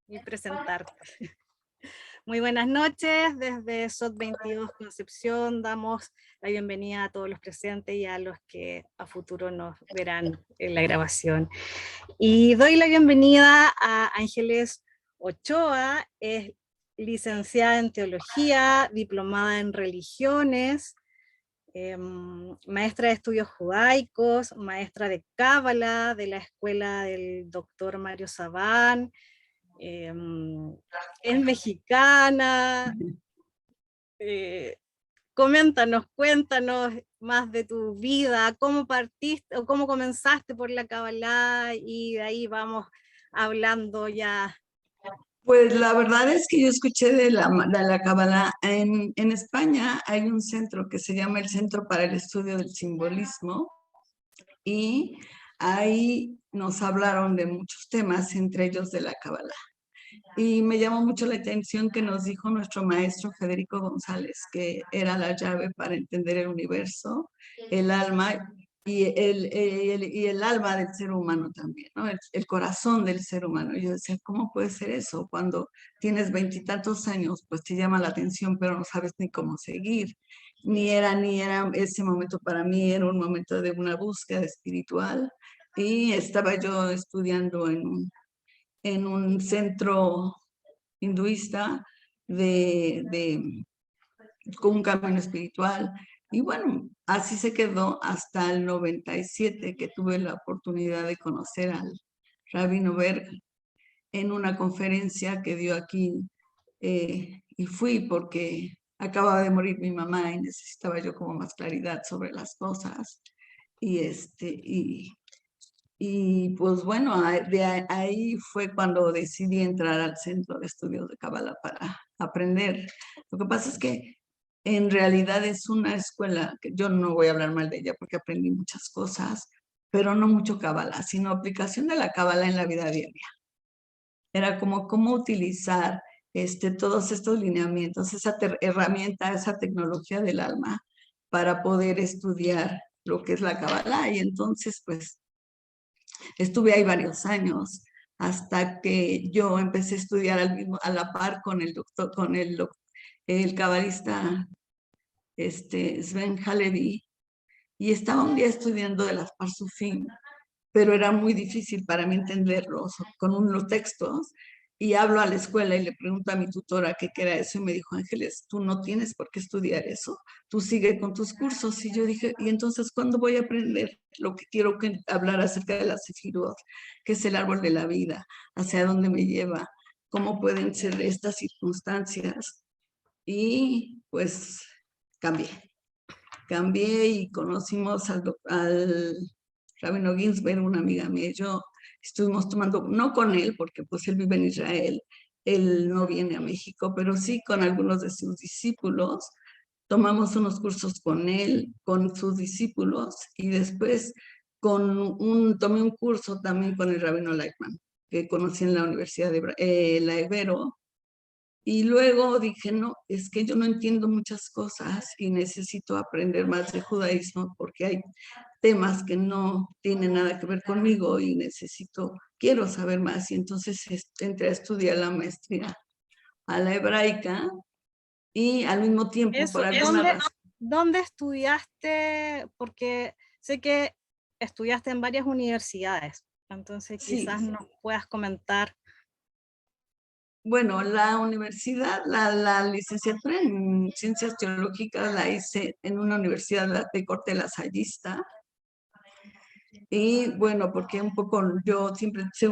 y presentarte. Muy buenas noches, desde SOT 22 Concepción damos la bienvenida a todos los presentes y a los que a futuro nos verán en la grabación. Y doy la bienvenida a Ángeles Ochoa, es licenciada en Teología, diplomada en Religiones, maestra de Estudios Judaicos, maestra de Cábala de la Escuela del Dr. Mario Sabán, es mexicana. Coméntanos, cuéntanos más de tu vida, cómo partiste o cómo comenzaste por la Kabbalah y de ahí vamos hablando ya. Pues la verdad es que yo escuché de la Kabbalah. En España hay un centro que se llama el Centro para el Estudio del Simbolismo y ahí nos hablaron de muchos temas, entre ellos de la Kabbalah. Y me llamó mucho la atención que nos dijo nuestro maestro Federico González, que era la llave para entender el universo, el alma y el alma del ser humano también, ¿no? El corazón del ser humano. Y yo decía, ¿cómo puede ser eso? Cuando tienes 20 y tantos años, pues te llama la atención, pero no sabes ni cómo seguir. Ni era ese momento para mí, era un momento de una búsqueda espiritual. Y estaba yo estudiando en un centro hinduista con un camino espiritual. Y bueno, así se quedó hasta el 97, que tuve la oportunidad de conocer al Rabino Berg en una conferencia que dio aquí, y fui porque acababa de morir mi mamá y necesitaba yo como más claridad sobre las cosas. Y pues bueno, ahí fue cuando decidí entrar al Centro de Estudios de Kabbalah para aprender. Lo que pasa es que en realidad es una escuela que yo no voy a hablar mal de ella porque aprendí muchas cosas, pero no mucho Kabbalah, sino aplicación de la Kabbalah en la vida diaria. Era como cómo utilizar todos estos lineamientos, esa herramienta, esa tecnología del alma para poder estudiar lo que es la Kabbalah. Y entonces, pues, estuve ahí varios años hasta que yo empecé a estudiar a la par con el cabalista Sven Halevi, y estaba un día estudiando de las Parsufim, pero era muy difícil para mí entenderlos con unos textos, y hablo a la escuela y le pregunto a mi tutora qué era eso, y me dijo, Ángeles, tú no tienes por qué estudiar eso, tú sigue con tus cursos. Y yo dije, ¿y entonces cuándo voy a aprender lo que quiero hablar acerca de la Sefirot, que es el árbol de la vida, hacia dónde me lleva, cómo pueden ser estas circunstancias? Y pues cambié y conocimos al Rabino Ginsberg, una amiga mía y yo. Estuvimos tomando, no con él, porque pues él vive en Israel, él no viene a México, pero sí con algunos de sus discípulos. Tomamos unos cursos con él, con sus discípulos, y después tomé un curso también con el Rabino Lightman, que conocí en la Universidad de la Ibero. Y luego dije, no, es que yo no entiendo muchas cosas y necesito aprender más de judaísmo porque hay temas que no tienen nada que ver conmigo y quiero saber más. Y entonces entré a estudiar la maestría a la hebraica, y al mismo tiempo, por alguna razón. ¿Dónde estudiaste? Porque sé que estudiaste en varias universidades, entonces quizás Sí. nos puedas comentar. Bueno, la universidad, la licenciatura en Ciencias Teológicas la hice en una universidad de corte lasallista. Y bueno, porque un poco yo siempre sí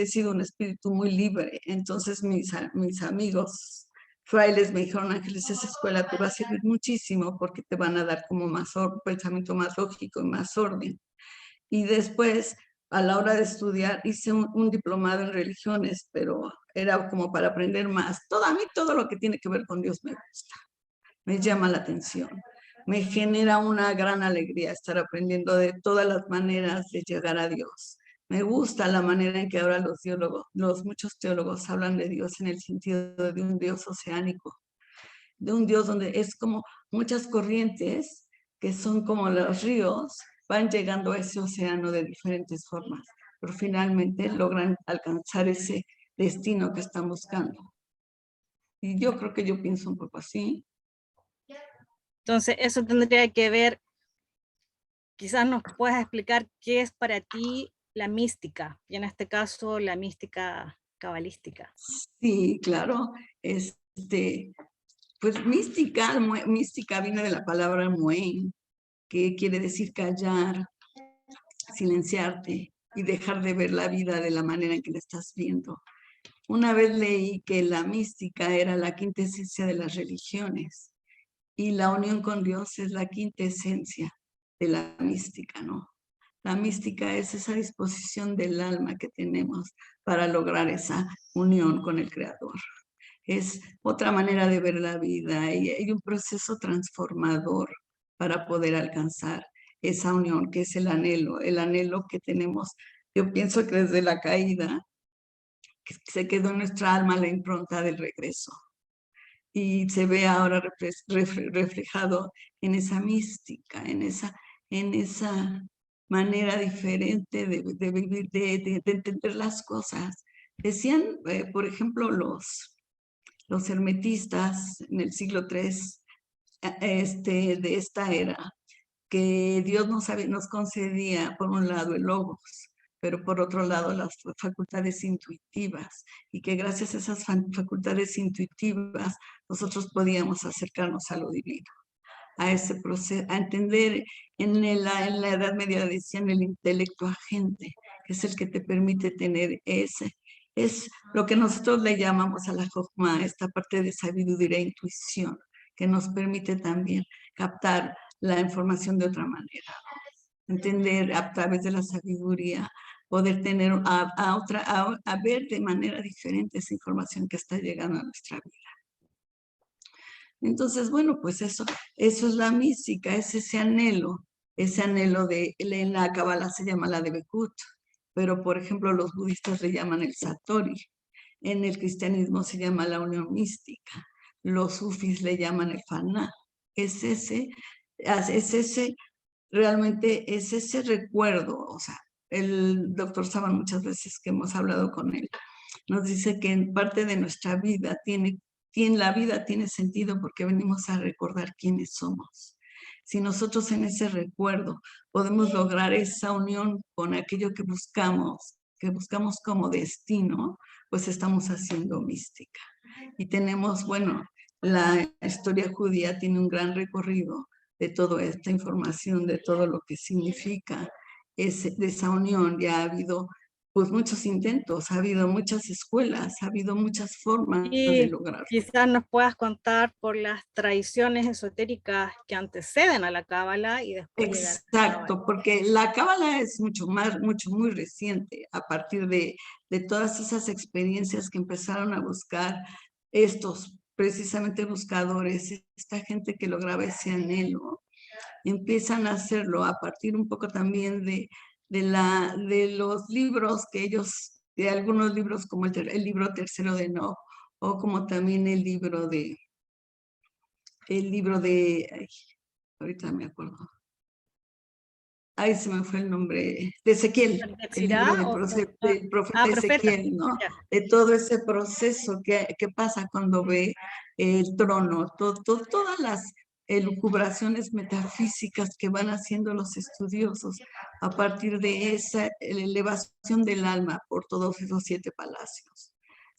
he sido un espíritu muy libre. Entonces mis amigos frailes me dijeron, Ángeles, esa escuela te va a servir muchísimo porque te van a dar como pensamiento más lógico y más orden. Y después, a la hora de estudiar, hice un diplomado en religiones, pero era como para aprender más. A mí todo lo que tiene que ver con Dios me gusta, me llama la atención. Me genera una gran alegría estar aprendiendo de todas las maneras de llegar a Dios. Me gusta la manera en que ahora muchos teólogos hablan de Dios en el sentido de un Dios oceánico, de un Dios donde es como muchas corrientes que son como los ríos, van llegando a ese océano de diferentes formas, pero finalmente logran alcanzar ese destino que están buscando. Y yo creo que yo pienso un poco así. Entonces, eso tendría que ver, quizás nos puedas explicar qué es para ti la mística, y en este caso la mística cabalística. Sí, claro. Pues mística, mística viene de la palabra moen, que quiere decir callar, silenciarte y dejar de ver la vida de la manera en que la estás viendo. Una vez leí que la mística era la quinta esencia de las religiones y la unión con Dios es la quinta esencia de la mística, ¿no? La mística es esa disposición del alma que tenemos para lograr esa unión con el Creador. Es otra manera de ver la vida y hay un proceso transformador para poder alcanzar esa unión que es el anhelo que tenemos. Yo pienso que desde la caída que se quedó en nuestra alma la impronta del regreso y se ve ahora reflejado en esa mística, en esa manera diferente de vivir, de entender las cosas. Decían, por ejemplo, los hermetistas en el siglo III de esta era, que Dios nos concedía, por un lado, el logos, pero por otro lado, las facultades intuitivas, y que gracias a esas facultades intuitivas nosotros podíamos acercarnos a lo divino, a ese proceso, a entender. En la Edad Media decían el intelecto agente, que es el que te permite tener es lo que nosotros le llamamos a la Jojma, esta parte de sabiduría e intuición, que nos permite también captar la información de otra manera, entender a través de la sabiduría, poder tener a ver de manera diferente esa información que está llegando a nuestra vida. Entonces, bueno, pues eso es la mística, es ese anhelo en la Kabbalah se llama la de Bekut, pero por ejemplo los budistas le llaman el Satori, en el cristianismo se llama la unión mística, los sufis le llaman el Faná, realmente es ese recuerdo, o sea, el doctor Saban muchas veces que hemos hablado con él, nos dice que en parte de nuestra vida la vida tiene sentido porque venimos a recordar quiénes somos. Si nosotros en ese recuerdo podemos lograr esa unión con aquello que buscamos como destino, pues estamos haciendo mística. Y tenemos, bueno, la historia judía tiene un gran recorrido de toda esta información, de todo lo que significa de esa unión. Ya ha habido pues muchos intentos, ha habido muchas escuelas, ha habido muchas formas de Y lograrlo. quizás nos puedas contar por las tradiciones esotéricas que anteceden a la Cábala y después llegar a la Exacto, porque la Cábala es muy reciente, a partir de todas esas experiencias que empezaron a buscar estos precisamente buscadores, esta gente que lograba ese anhelo, empiezan a hacerlo a partir un poco también de los libros que ellos, de algunos libros como el libro tercero de No, o como también el libro de, ay, ahorita me acuerdo. Ay, se me fue el nombre, de Ezequiel, el libro del profeta Ezequiel, ¿no? De todo ese proceso que pasa cuando ve el trono, todas las elucubraciones metafísicas que van haciendo los estudiosos a partir de esa elevación del alma por todos esos 7 palacios.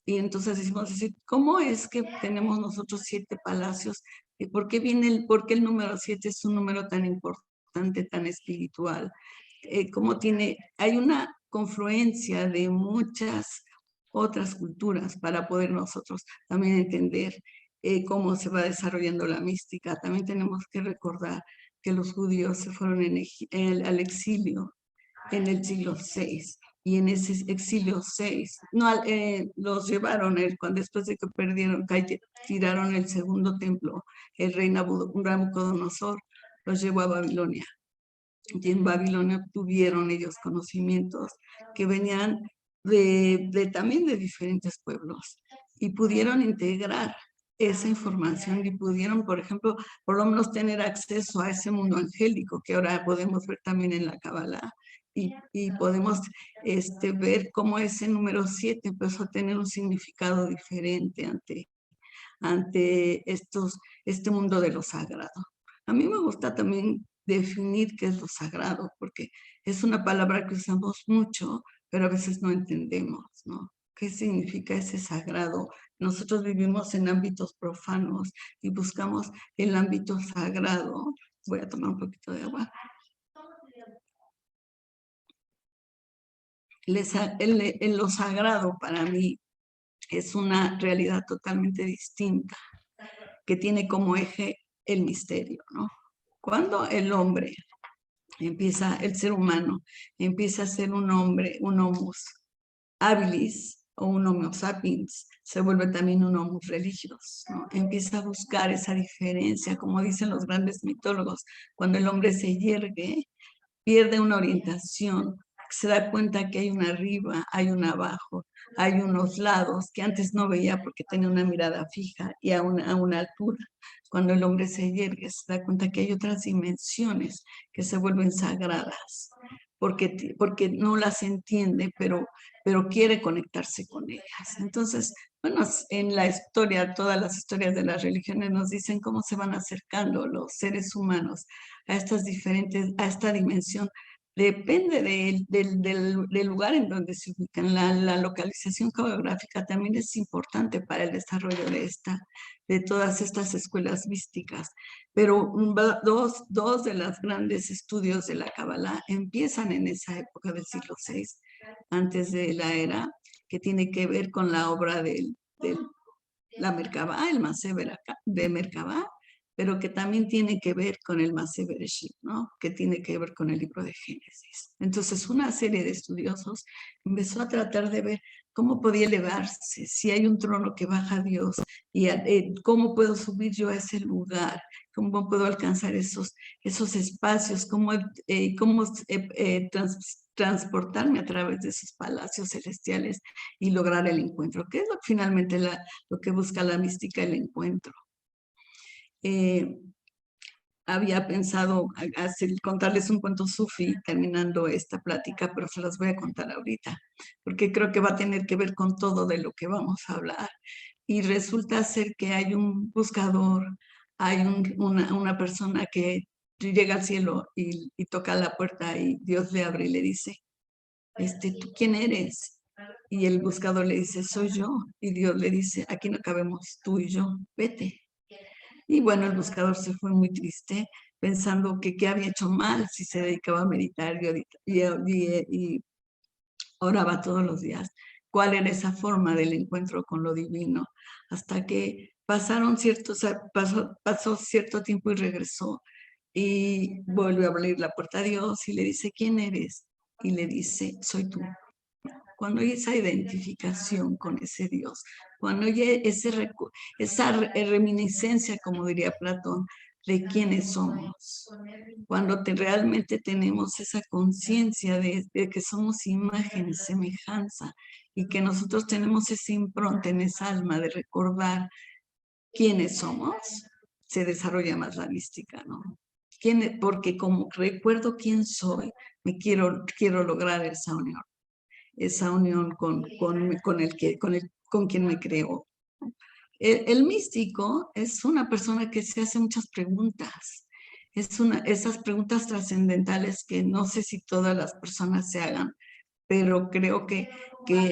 Y entonces decimos, ¿cómo es que tenemos nosotros 7 palacios? ¿Y por qué el número 7 es un número tan importante, tan espiritual? Hay una confluencia de muchas otras culturas para poder nosotros también entender cómo se va desarrollando la mística. También tenemos que recordar que los judíos se fueron al exilio en el siglo VI, y en ese exilio 6, los llevaron, después de que tiraron el segundo templo, el rey Nabucodonosor los llevó a Babilonia. Y en Babilonia obtuvieron ellos conocimientos que venían también de diferentes pueblos, y pudieron integrar esa información y pudieron, por ejemplo, por lo menos tener acceso a ese mundo angélico que ahora podemos ver también en la Kabbalah, y podemos ver cómo ese número 7 empezó a tener un significado diferente ante este mundo de lo sagrado. A mí me gusta también definir qué es lo sagrado, porque es una palabra que usamos mucho, pero a veces no entendemos, ¿no? ¿Qué significa ese sagrado? Nosotros vivimos en ámbitos profanos y buscamos el ámbito sagrado. Voy a tomar un poquito de agua. En lo sagrado para mí es una realidad totalmente distinta, que tiene como eje el misterio, ¿no? Cuando el hombre el ser humano empieza a ser un hombre, un homus habilis o un homo sapiens, se vuelve también un homus religios, ¿no? Empieza a buscar esa diferencia, como dicen los grandes mitólogos, cuando el hombre se yergue, pierde una orientación, se da cuenta que hay un arriba, hay un abajo, hay unos lados que antes no veía porque tenía una mirada fija y a una altura. Cuando el hombre se yergue, se da cuenta que hay otras dimensiones que se vuelven sagradas, porque no las entiende, pero quiere conectarse con ellas. Entonces, bueno, en la historia, todas las historias de las religiones nos dicen cómo se van acercando los seres humanos a esta dimensión. Depende del lugar en donde se ubican. La localización geográfica también es importante para el desarrollo de todas estas escuelas místicas. Pero dos de los grandes estudios de la Kabbalah empiezan en esa época del siglo VI, antes de la era, que tiene que ver con la obra de la Merkabah, el Maseber de Merkabah, pero que también tiene que ver con el Masé Bereshit, ¿no? Que tiene que ver con el libro de Génesis. Entonces, una serie de estudiosos empezó a tratar de ver cómo podía elevarse, si hay un trono que baja a Dios, y cómo puedo subir yo a ese lugar, cómo puedo alcanzar esos espacios, cómo transportarme a través de esos palacios celestiales y lograr el encuentro, que es finalmente lo que busca la mística, el encuentro. Había pensado contarles un cuento sufi terminando esta plática, pero se las voy a contar ahorita, porque creo que va a tener que ver con todo de lo que vamos a hablar. Y resulta ser que hay un buscador, hay una persona que llega al cielo y toca la puerta y Dios le abre y le dice, ¿tú quién eres? Y el buscador le dice, soy yo. Y Dios le dice, aquí no cabemos tú y yo, vete. Y bueno, el buscador se fue muy triste, pensando que qué había hecho mal si se dedicaba a meditar y oraba todos los días. ¿Cuál era esa forma del encuentro con lo divino? Hasta que pasó cierto tiempo y regresó. Y volvió a abrir la puerta a Dios y le dice, ¿quién eres? Y le dice, soy tú. Cuando hay esa identificación con ese Dios, cuando hay esa reminiscencia, como diría Platón, de quiénes somos, cuando realmente tenemos esa conciencia de que somos imagen y semejanza y que nosotros tenemos ese impronta en esa alma de recordar quiénes somos, se desarrolla más la mística, ¿no? Porque como recuerdo quién soy, quiero lograr esa unión con quien me creó. El místico es una persona que se hace muchas preguntas. Esas preguntas trascendentales que no sé si todas las personas se hagan, pero creo que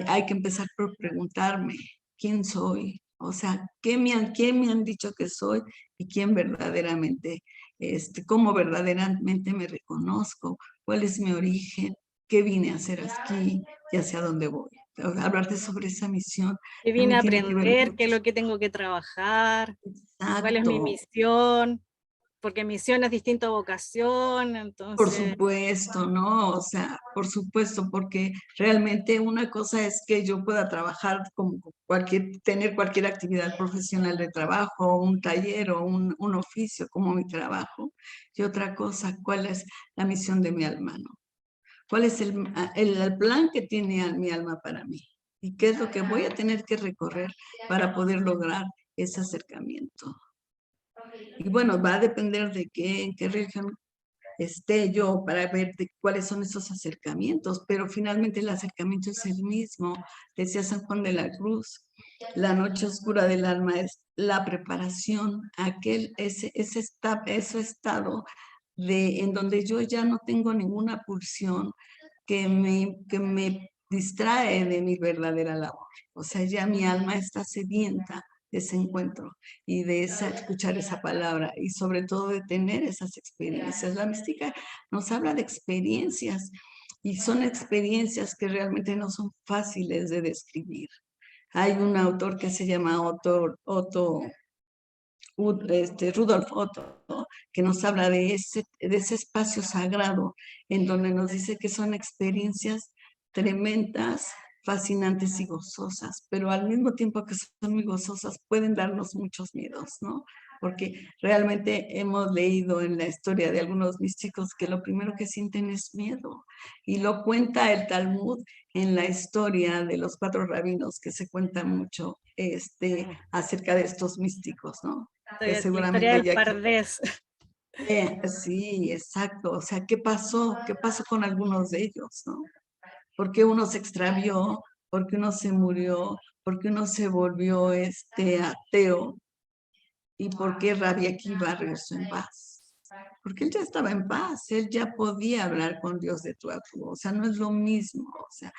hay que empezar por preguntarme quién soy, o sea, quién me han dicho que soy y quién verdaderamente, cómo verdaderamente me reconozco, cuál es mi origen, qué vine a hacer aquí y hacia dónde voy. Hablarte sobre esa misión Que vine también a tiene que ver aprender, con qué es lo que tengo que trabajar, cuál es mi exacto. misión, porque misión es distinto a vocación, Por entonces supuesto, ¿no? O sea, por supuesto, porque realmente una cosa es que yo pueda trabajar como tener cualquier actividad profesional de trabajo, un taller o un oficio como mi trabajo, y otra cosa, ¿cuál es la misión de mi alma, no? ¿Cuál es el plan que tiene mi alma para mí? ¿Y qué es lo que voy a tener que recorrer para poder lograr ese acercamiento? Y bueno, va a depender de en qué región destello para ver cuáles son esos acercamientos, pero finalmente el acercamiento es el mismo. Decía San Juan de la Cruz, la noche oscura del alma es la preparación, ese estado en donde yo ya no tengo ninguna pulsión que me distrae de mi verdadera labor. O sea, ya mi alma está sedienta de ese encuentro y de escuchar esa palabra y sobre todo de tener esas experiencias. La mística nos habla de experiencias y son experiencias que realmente no son fáciles de describir. Hay un autor que se llama Rudolf Otto, ¿no? Que nos habla de ese espacio sagrado en donde nos dice que son experiencias tremendas, fascinantes y gozosas, pero al mismo tiempo que son muy gozosas pueden darnos muchos miedos, ¿no? Porque realmente hemos leído en la historia de algunos místicos que lo primero que sienten es miedo, y lo cuenta el Talmud en la historia de los 4 rabinos, que se cuenta mucho acerca de estos místicos, ¿no? Que La historia seguramente del ya... Pardés. Sí, exacto. O sea, ¿qué pasó? ¿Qué pasó con algunos de ellos, no? ¿Por qué uno se extravió? ¿Por qué uno se murió? ¿Por qué uno se volvió ateo? ¿Y por qué Rabbi Akiva regresó en paz? Porque él ya estaba en paz, él ya podía hablar con Dios de tú a tú. O sea, no es lo mismo. O sea,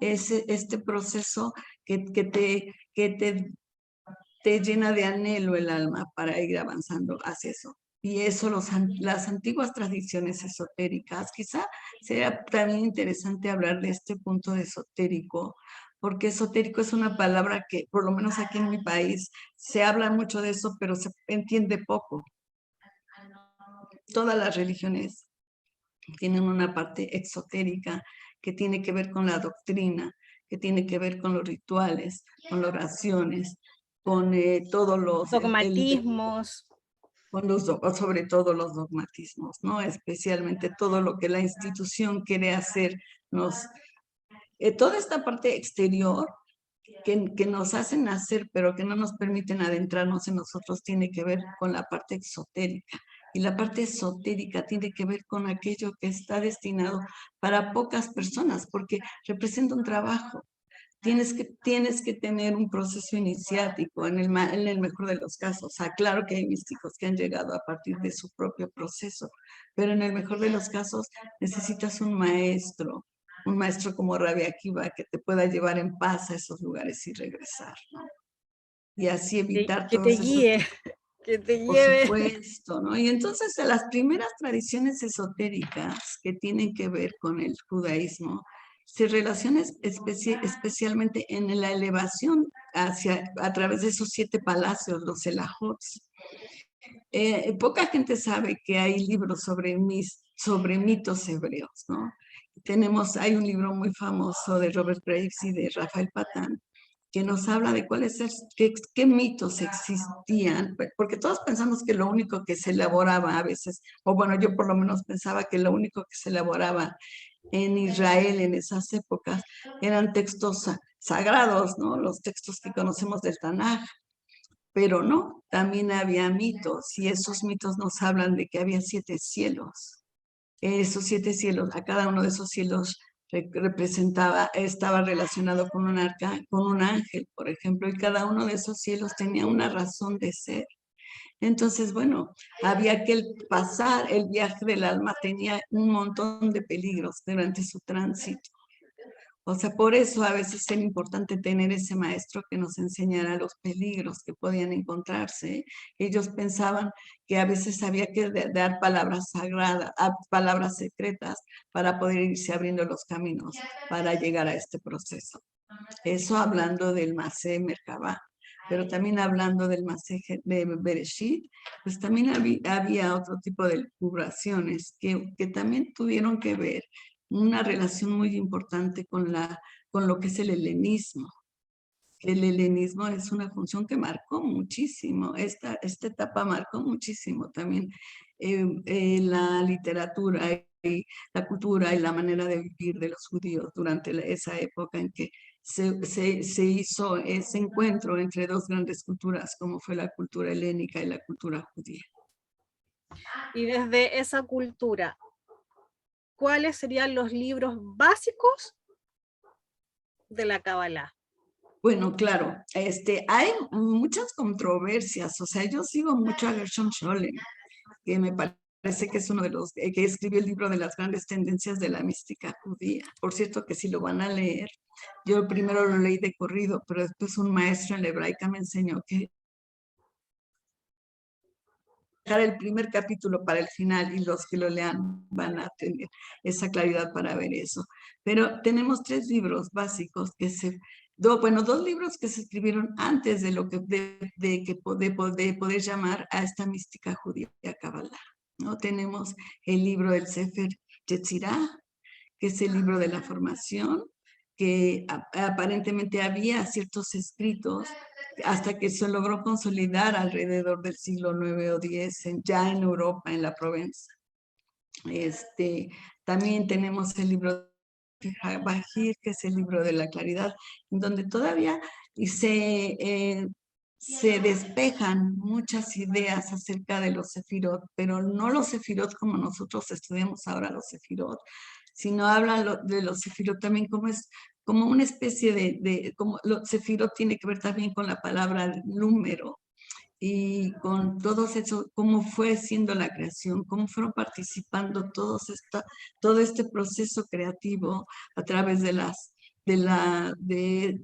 este proceso que te llena de anhelo el alma para ir avanzando hacia eso. Y eso las antiguas tradiciones esotéricas, quizá sería también interesante hablar de este punto de esotérico, porque esotérico es una palabra que, por lo menos aquí en mi país, se habla mucho de eso, pero se entiende poco. Todas las religiones tienen una parte exotérica que tiene que ver con la doctrina, que tiene que ver con los rituales, con las oraciones, con todos Dogmatismos. sobre todo los dogmatismos, ¿no? Especialmente todo lo que la institución quiere hacer, toda esta parte exterior que nos hacen hacer, pero que no nos permiten adentrarnos en nosotros, tiene que ver con la parte exotérica. Y la parte esotérica tiene que ver con aquello que está destinado para pocas personas, porque representa un trabajo. Tienes que tener un proceso iniciático en el mejor de los casos. O sea, claro que hay místicos que han llegado a partir de su propio proceso, pero en el mejor de los casos necesitas un maestro como Rabbi Akiva que te pueda llevar en paz a esos lugares y regresar, ¿no? Y así evitar Que te todos esos guíe, tipos, que te por lleve. supuesto, ¿no? Y entonces las primeras tradiciones esotéricas que tienen que ver con el judaísmo se relacionan especialmente en la elevación a través de esos 7 palacios, los Elahots. Poca gente sabe que hay libros sobre mitos hebreos, ¿no? Hay un libro muy famoso de Robert Graves y de Rafael Patán que nos habla de qué mitos existían, porque todos pensamos que lo único que se elaboraba a veces, o bueno, yo por lo menos pensaba que lo único que se elaboraba en Israel en esas épocas eran textos sagrados, ¿no? Los textos que conocemos del Tanaj, pero no, también había mitos y esos mitos nos hablan de que había 7 cielos. Esos 7 cielos, a cada uno de esos cielos estaba relacionado con con un ángel, por ejemplo, y cada uno de esos cielos tenía una razón de ser. Entonces, bueno, había que pasar el viaje del alma, tenía un montón de peligros durante su tránsito. O sea, por eso a veces era importante tener ese maestro que nos enseñara los peligros que podían encontrarse. Ellos pensaban que a veces había que dar palabras sagradas, palabras secretas para poder irse abriendo los caminos para llegar a este proceso. Eso hablando del Masé Merkabah. Pero también hablando del Masé de Bereshit, pues también había otro tipo de curaciones que también tuvieron que ver una relación muy importante con lo que es el helenismo. El helenismo es una función que marcó muchísimo, esta etapa marcó muchísimo también la literatura y la cultura y la manera de vivir de los judíos durante esa época en que se hizo ese encuentro entre 2 grandes culturas, como fue la cultura helénica y la cultura judía. Y desde esa cultura, ¿cuáles serían los libros básicos de la Kabbalah? Bueno, claro, hay muchas controversias, o sea, yo sigo mucho a Gershon Scholem, que me parece que es uno de los que escribió el libro de las grandes tendencias de la mística judía. Por cierto, que si lo van a leer, yo primero lo leí de corrido, pero después un maestro en la hebraica me enseñó que dejar el primer capítulo para el final y los que lo lean van a tener esa claridad para ver eso. Pero tenemos tres libros básicos dos libros que se escribieron antes de lo que de poder llamar a esta mística judía Kabbalah, ¿no? Tenemos el libro del Sefer Yetzirah, que es el libro de la formación, que aparentemente había ciertos escritos hasta que se logró consolidar alrededor del siglo IX o X, ya en Europa, en la Provenza. También tenemos el libro de Bajir, que es el libro de la claridad, en donde todavía se despejan muchas ideas acerca de los sefirot, pero no los sefirot como nosotros estudiamos ahora los sefirot, sino hablan de los sefirot también como una especie como los sefirot tiene que ver también con la palabra número, y con todo eso, cómo fue siendo la creación, cómo fueron participando todo este proceso creativo a través de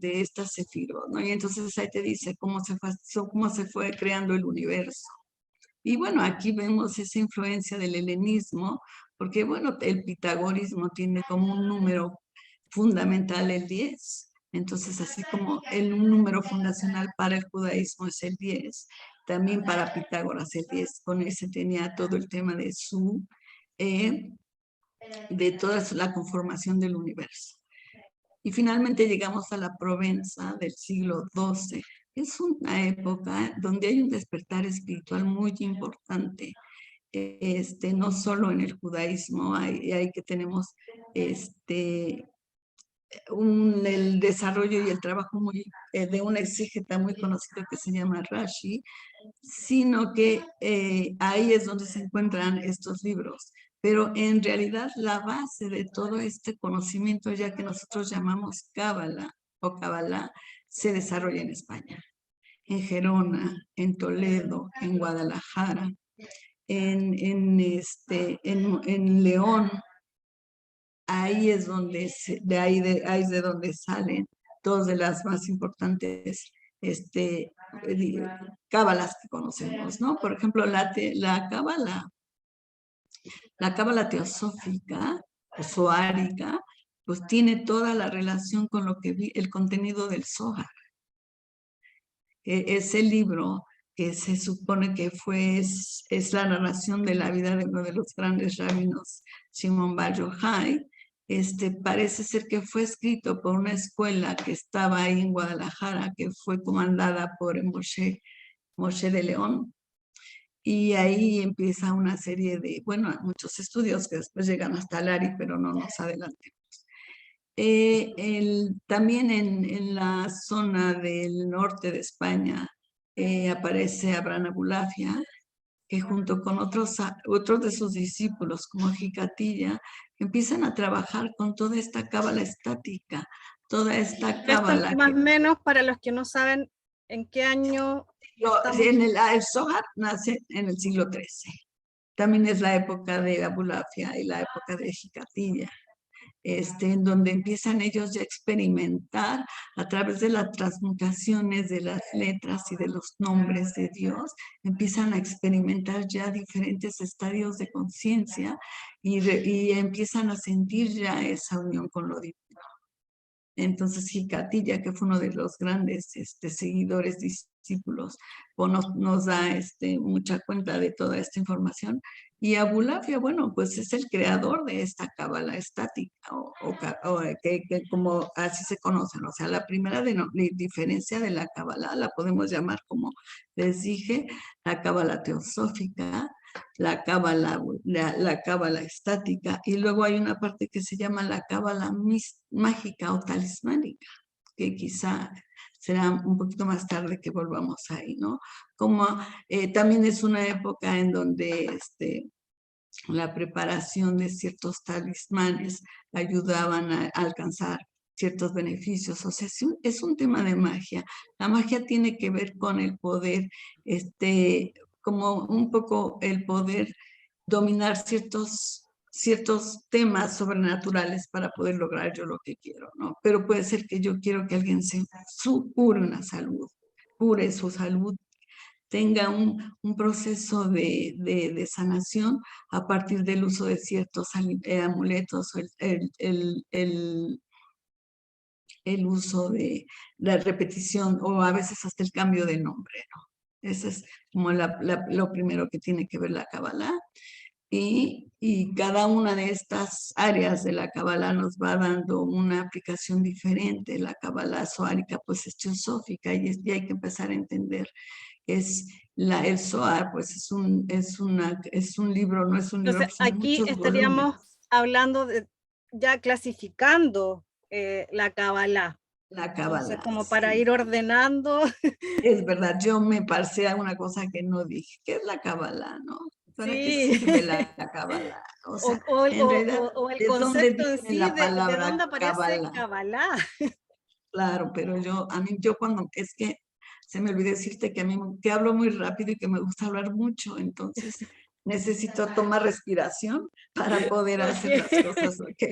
estas sefirot, ¿no? Y entonces ahí te dice cómo se fue creando el universo. Y bueno, aquí vemos esa influencia del helenismo, porque bueno, el pitagorismo tiene como un número fundamental el 10. Entonces, así como un número fundacional para el judaísmo es el 10, también para Pitágoras el 10, con ese tenía todo el tema eh, de toda la conformación del universo. Y finalmente llegamos a la Provenza del siglo XII. Es una época donde hay un despertar espiritual muy importante, no solo en el judaísmo, hay que tenemos el desarrollo y el trabajo de un exégeta muy conocido que se llama Rashi, sino que ahí es donde se encuentran estos libros. Pero en realidad la base de todo este conocimiento, ya que nosotros llamamos Cábala o Kabbalah, se desarrolla en España, en Gerona, en Toledo, en Guadalajara, en León. Ahí es donde ahí es de donde salen dos de las más importantes cábalas que conocemos, ¿no? Por ejemplo, la cábala teosófica o zoárica, pues tiene toda la relación con el contenido del Zohar. Ese libro que se supone que es la narración de la vida de uno de los grandes rabinos, Shimon Bar Yochai. Parece ser que fue escrito por una escuela que estaba ahí en Guadalajara, que fue comandada por Moshe de León. Y ahí empieza una serie muchos estudios que después llegan hasta Lari, pero no nos adelantemos. También en la zona del norte de España aparece Abraham Abulafia, que junto con otros de sus discípulos, como Jicatilla, empiezan a trabajar con toda esta cábala estática, toda esta cábala. Esto más o menos para los que no saben en qué año el Zohar nace en el siglo XIII. También es la época de Abulafia y la época de Jicatilla. En donde empiezan ellos ya a experimentar a través de las transmutaciones de las letras y de los nombres de Dios, empiezan a experimentar ya diferentes estadios de conciencia y empiezan a sentir ya esa unión con lo divino. Entonces, Jicatilla, que fue uno de los grandes seguidores, discípulos, nos da mucha cuenta de toda esta información. Y Abulafia, bueno, pues es el creador de esta cábala estática, que como así se conocen. O sea, la primera diferencia de la cábala la podemos llamar, como les dije, la cábala teosófica, la cábala estática, y luego hay una parte que se llama la cábala mágica o talismánica, que quizá será un poquito más tarde que volvamos ahí, ¿no? Como también es una época en donde la preparación de ciertos talismanes ayudaban a alcanzar ciertos beneficios. O sea, es un tema de magia. La magia tiene que ver con el poder, como un poco el poder dominar ciertos temas sobrenaturales para poder lograr yo lo que quiero, ¿no? Pero puede ser que yo quiero que alguien cure una salud, cure su salud, tenga un proceso de sanación a partir del uso de ciertos amuletos o el uso de la repetición o a veces hasta el cambio de nombre, ¿no? Eso es como lo primero que tiene que ver la Kabbalah. Y cada una de estas áreas de la Kabbalah nos va dando una aplicación diferente. La Kabbalah zoárica pues es teosófica y hay que empezar a entender el Zohar, pues es un libro, no es un libro, Entonces, pues son aquí muchos estaríamos volúmenes. hablando de, ya clasificando la Kabbalah. La Entonces, Kabbalah, como para sí. ir ordenando. Es verdad, yo me pasé a una cosa que no dije. ¿Qué es la Kabbalah, no? ¿Para qué Sí, sirve la Kabbalah? O o, sea, en realidad, o el ¿de dónde concepto en viene sí la de palabra dónde aparece Kabbalah? Kabbalah. Claro, pero yo cuando, es que se me olvidó decirte que a mí que hablo muy rápido y que me gusta hablar mucho, entonces necesito tomar respiración para poder hacer las Ok. cosas, ¿ok?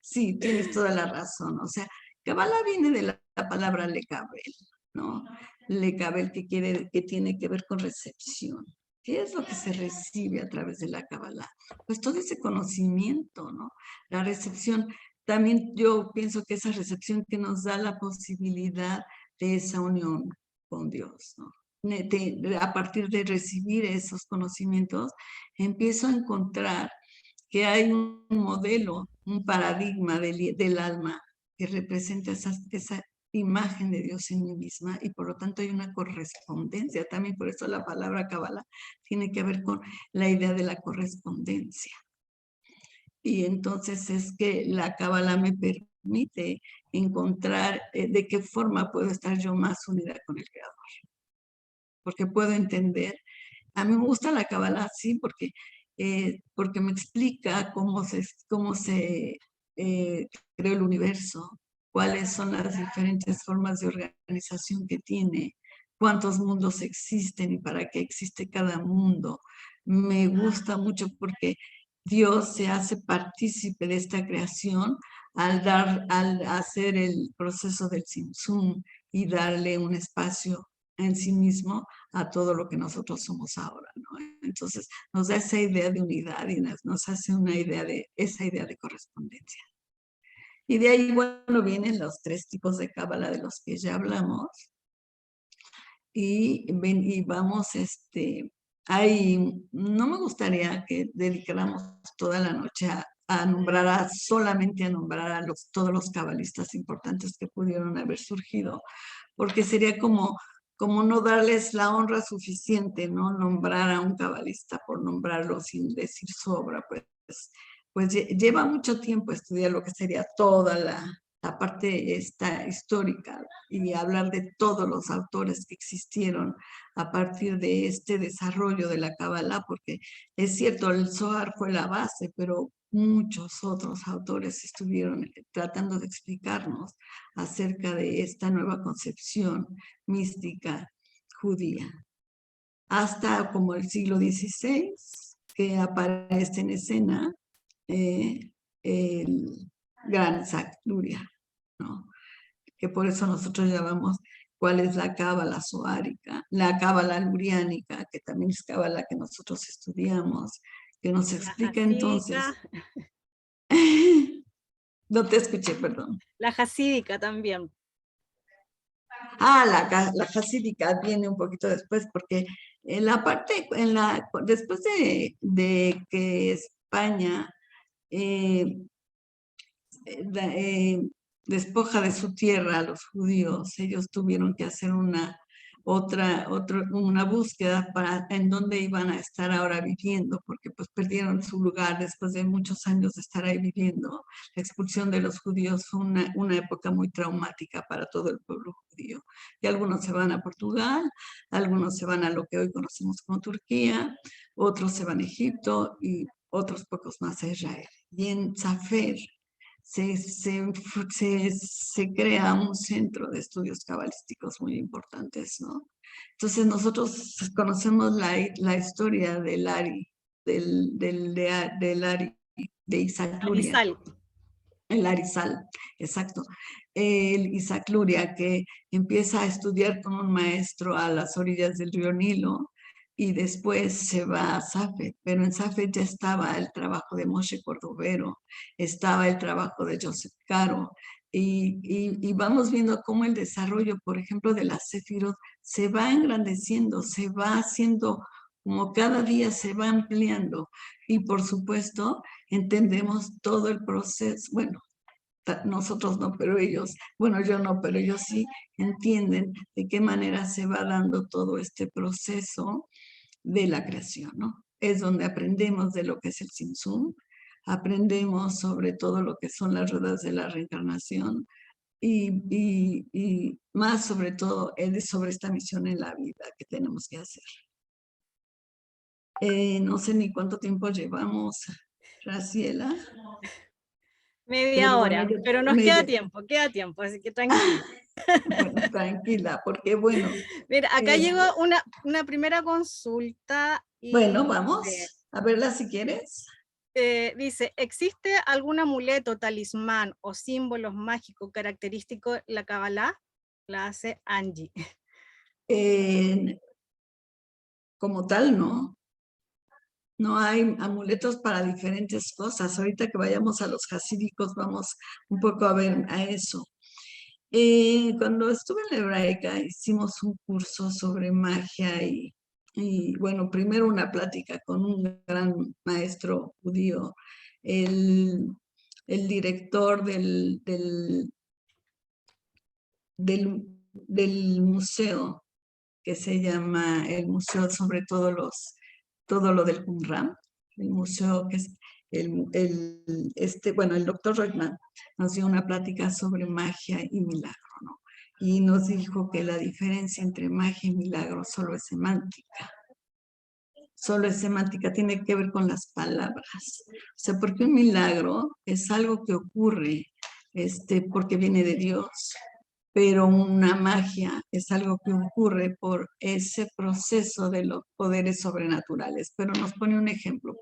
Sí, tienes toda la razón, o sea, Kabbalah viene de la palabra lekabel, ¿no? Lekabel que tiene que ver con recepción. ¿Qué es lo que se recibe a través de la Kabbalah? Pues todo ese conocimiento, ¿no? La recepción. También yo pienso que esa recepción que nos da la posibilidad de esa unión con Dios, ¿no? A partir de recibir esos conocimientos, empiezo a encontrar que hay un modelo, un paradigma del alma que representa esa imagen de Dios en mí misma y por lo tanto hay una correspondencia. También por eso la palabra Kabbalah tiene que ver con la idea de la correspondencia. Y entonces es que la Kabbalah me permite encontrar de qué forma puedo estar yo más unida con el Creador. Porque puedo entender. A mí me gusta la Kabbalah, sí, porque me explica cómo se creó el universo, cuáles son las diferentes formas de organización que tiene, cuántos mundos existen y para qué existe cada mundo. Me gusta mucho porque Dios se hace partícipe de esta creación al hacer el proceso del Tzimtzum y darle un espacio en sí mismo a todo lo que nosotros somos ahora, ¿no? Entonces nos da esa idea de unidad y nos hace una idea esa idea de correspondencia. Y de ahí, bueno, vienen los tres tipos de cábala de los que ya hablamos. Y vamos, no me gustaría que dedicáramos toda la noche solamente a nombrar a todos los cabalistas importantes que pudieron haber surgido, porque sería como no darles la honra suficiente, ¿no? Nombrar a un cabalista por nombrarlo sin decir su obra, pues lleva mucho tiempo estudiar lo que sería toda la parte esta histórica y hablar de todos los autores que existieron a partir de este desarrollo de la Kabbalah, porque es cierto, el Zohar fue la base, pero muchos otros autores estuvieron tratando de explicarnos acerca de esta nueva concepción mística judía. Hasta como el siglo XVI, que aparece en escena el gran Isaac Luria, ¿no? Que por eso nosotros llamamos cuál es la cábala zoárica, la cábala luriánica, que también es cábala que nosotros estudiamos, que nos La explica jasídica, entonces. No te escuché, perdón. la jasídica también. La jasídica viene un poquito después, porque en la parte, después de que España eh, despoja de su tierra a los judíos, ellos tuvieron que hacer una búsqueda en dónde iban a estar ahora viviendo, porque pues perdieron su lugar después de muchos años de estar ahí viviendo. La expulsión de los judíos fue una época muy traumática para todo el pueblo judío. Y algunos se van a Portugal, algunos se van a lo que hoy conocemos como Turquía, otros se van a Egipto y otros pocos más a Israel. Y en Safer se crea un centro de estudios cabalísticos muy importantes, ¿no? Entonces nosotros conocemos la historia del Ari, del Ari, de Isaac Luria. Arizal. El Arizal, exacto. El Isaac Luria, que empieza a estudiar con un maestro a las orillas del río Nilo y después se va a Safed, pero en Safed ya estaba el trabajo de Moshe Cordovero, estaba el trabajo de Joseph Caro, y vamos viendo cómo el desarrollo, por ejemplo, de la Sefirot se va engrandeciendo, se va haciendo como cada día se va ampliando, y por supuesto entendemos todo el proceso, bueno, nosotros no, pero ellos, bueno, yo no, pero ellos sí entienden de qué manera se va dando todo este proceso de la creación, ¿no? Es donde aprendemos de lo que es el Tzimtzum, aprendemos sobre todo lo que son las ruedas de la reencarnación y más sobre todo sobre esta misión en la vida que tenemos que hacer. No sé ni cuánto tiempo llevamos, Graciela. Media Pero bueno, hora, pero nos queda tiempo, así que tranquila. Bueno, tranquila, porque bueno. Mira, acá llegó una primera consulta y Bueno, vamos a verla si quieres. dice, ¿existe algún amuleto, talismán o símbolos mágicos característicos de la Kabbalah? La hace Angie. Como tal, no. No hay amuletos para diferentes cosas. Ahorita que vayamos a los hasídicos vamos un poco a ver a eso. Cuando estuve en la hebraica hicimos un curso sobre magia y bueno, primero una plática con un gran maestro judío, el director del museo que se llama el museo sobre todo lo del Qumran, el museo que es bueno, el doctor Reutemann nos dio una plática sobre magia y milagro, ¿no? Y nos dijo que la diferencia entre magia y milagro solo es semántica. Solo es semántica, tiene que ver con las palabras. O sea, porque un milagro es algo que ocurre porque viene de Dios, pero una magia es algo que ocurre por ese proceso de los poderes sobrenaturales. Pero nos pone un ejemplo,